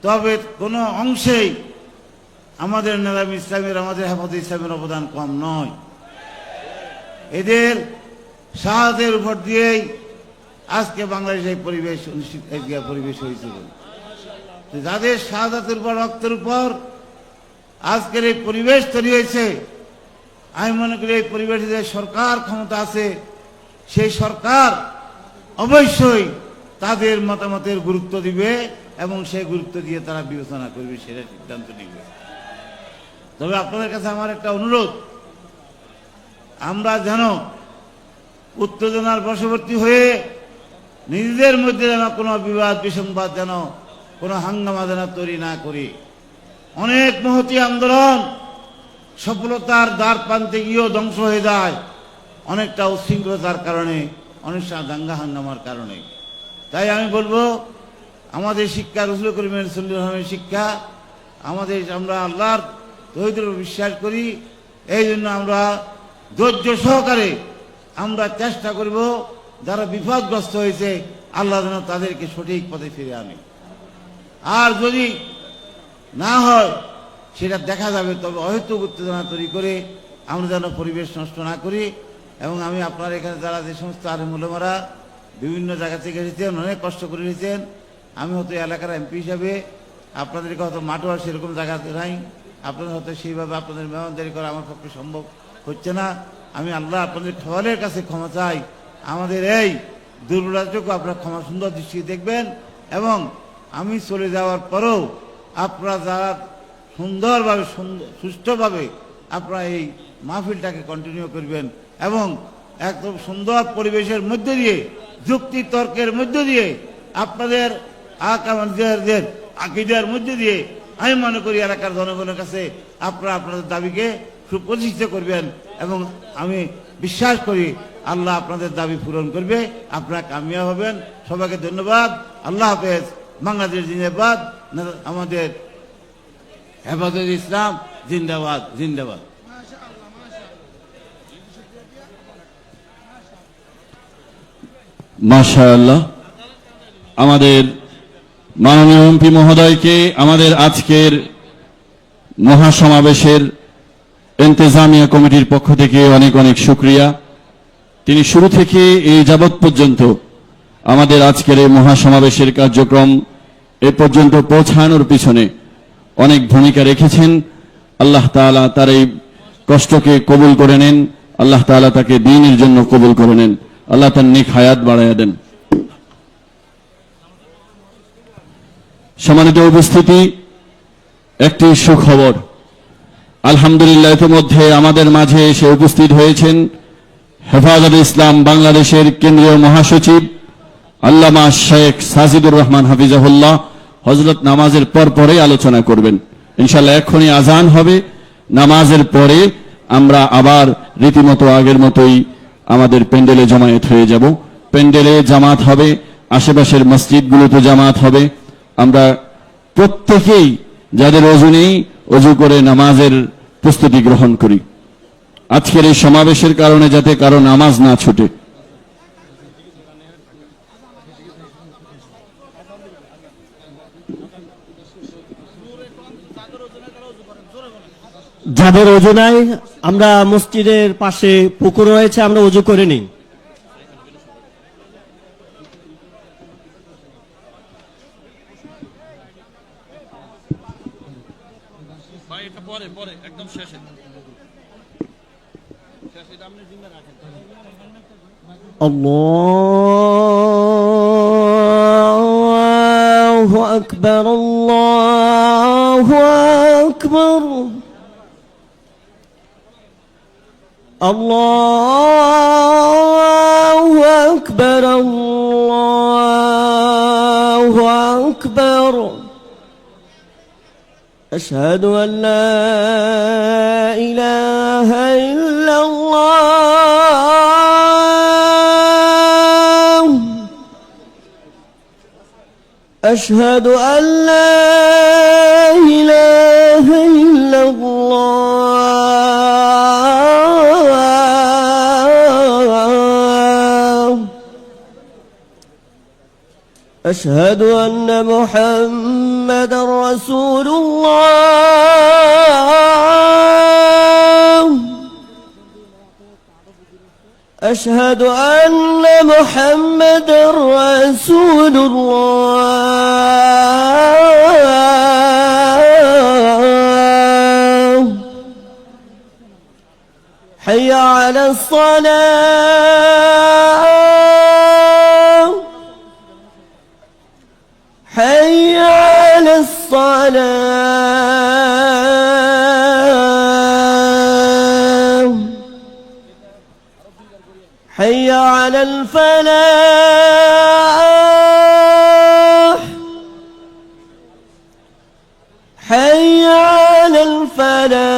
তবে কোনো অংশেই আমাদের নেজাম ইসলামের, আমাদের হেফাজতে ইসলামের অবদান কম নয়। এদের শাহাদাতের উপর দিয়েই আজকে বাংলাদেশে এই পরিবেশ পরিবেশ হয়েছিল। যাদের শাহাদাতের উপর রক্তের উপর আজকের এই পরিবেশ তৈরি হয়েছে, আমি মনে করি এই পরিবেশে যে সরকার ক্ষমতা আছে, সেই সরকার অবশ্যই তাদের মতামতের গুরুত্ব দিবে এবং সেই গুরুত্ব দিয়ে তারা বিবেচনা করবে, সেটা সিদ্ধান্ত নিবে। তবে আপনাদের কাছে আমার একটা অনুরোধ, আমরা যেন উত্তেজনার বশবর্তী হয়ে নিজেদের মধ্যে যেন কোনো বিবাদ বিসংবাদ, যেন কোনো হাঙ্গামা যেন তৈরি না করি। অনেক মহতী আন্দোলন সফলতার দ্বার প্রান্তে গিয়েও ধ্বংস হয়ে যায় অনেকটা উচ্ছৃঙ্খলতার কারণে, অনেকটা দাঙ্গা হাঙ্গামার কারণে। তাই আমি বলবো, আমাদের শিক্ষা রাসূল করিম সাল্লাল্লাহু আলাইহি ওয়াসাল্লামের শিক্ষা, আমরা আল্লাহর তৌহিদের উপর বিশ্বাস করি। এই জন্য আমরা ধৈর্য সহকারে আমরা চেষ্টা করব যারা বিপদগ্রস্ত হয়েছে আল্লাহ যেন তাদেরকে সঠিক পথে ফিরে আনে। আর যদি না হয় সেটা দেখা যাবে, তবে অহেতুক উত্তেজনা তৈরি করে আমরা যেন পরিবেশ নষ্ট না করি। এবং আমি আপনার এখানে যারা যে সমস্ত আলেম ওলামারা বিভিন্ন জায়গা থেকে এসেছেন, অনেক কষ্ট করে এসেছেন, আমি হয়তো এলাকার এমপি হিসাবে আপনাদেরকে হয়তো মাঠোয়ার সেরকম জায়গাতে নাই, আপনাদের হয়তো সেইভাবে আপনাদের মেহমানদারি করা আমার পক্ষে সম্ভব হচ্ছে না। আমি আল্লাহ আপনাদের সবার কাছে ক্ষমা চাই, আমাদের এই দুর্বলতাটুকু আপনারা ক্ষমা সুন্দর দৃষ্টিতে দেখবেন। এবং আমি চলে যাওয়ার পরেও আপনারা যারা সুন্দরভাবে সুষ্ঠুভাবে আপনারা এই মাহফিলটাকে কন্টিনিউ করবেন এবং একদম সুন্দর পরিবেশের মধ্যে দিয়ে, যুক্তি তর্কের মধ্যে দিয়ে, আপনাদের আকামদের আকীদার মধ্যে দিয়ে আমি মনে করি এলাকার জনগণের কাছে আপনারা আপনাদের দাবিকে সুপ্রতিষ্ঠিত করবেন। এবং আমি বিশ্বাস করি আল্লাহ আপনাদের দাবি পূরণ করবে, আপনারা কামিয়াব হবেন। সবাইকে ধন্যবাদ। আল্লাহ হাফেজ। বাংলাদেশ জিন্দাবাদ, আমাদের হেফাজত ইসলাম জিন্দাবাদ, জিন্দাবাদ। মাশাআল্লাহ, আমাদের মাননীয় এমপি মহোদয়কে আমাদের আজকের মহাসমাবেশের ইন্তেজামিয়া কমিটির পক্ষ থেকে অনেক অনেক শুকরিয়া। তিনি শুরু থেকে এই যাবৎ পর্যন্ত আমাদের আজকের এই মহাসমাবেশের কার্যক্রম এ পর্যন্ত পৌঁছানোর পিছনে অনেক ভূমিকা রেখেছেন। আল্লাহ তাআলা তার এই কষ্টকে কবুল করে নেন, আল্লাহ তাআলা তাকে দ্বীনের জন্য কবুল করে নেন, আল্লাহ তার নেক হায়াত বাড়াইয়া দেন। সম্মানিত উপস্থিতি, একটি সুখবর, আলহামদুলিল্লাহ ইতিমধ্যে আমাদের মাঝে এসে উপস্থিত হয়েছেন হেফাজত ইসলাম বাংলাদেশের কেন্দ্রীয় মহাসচিব আল্লামা শেখ সাজিদুর রহমান হাফিজাহুল্লাহ। হযরত নামাজের পরে আলোচনা করবেন ইনশাআল্লাহ। এখনই আজান হবে, নামাজের পরে আমরা আবার রীতিমতো আগের মতোই আমাদের প্যান্ডেলে জমায়েত হয়ে যাব। প্যান্ডেলে জামাত হবে, আশেপাশের মসজিদগুলোতে জামাত হবে। আমরা প্রত্যেকেই যাদের অজু নেই, অজু করে নামাজের প্রস্তুতি গ্রহণ করি। আজকের এই সমাবেশের কারণে যাতে কারো নামাজ না ছুটে। যাদের অজু নাই, আমরা মসজিদের পাশে পুকুর রয়েছে, আমরা অজু করে নিই। একদম শেষে আল্লাহু আকবার, আল্লাহু আকবার, আল্লাহু আকবার, আল্লাহু আকবার। أشهد أن لا إله إلا الله، أشهد أن لا إله إلا الله، أشهد أن محمد رسول الله، أشهد أن محمد رسول الله. حي على الصلاة، حي على الصلاة، حي على الفلاح، حي على الفلاح.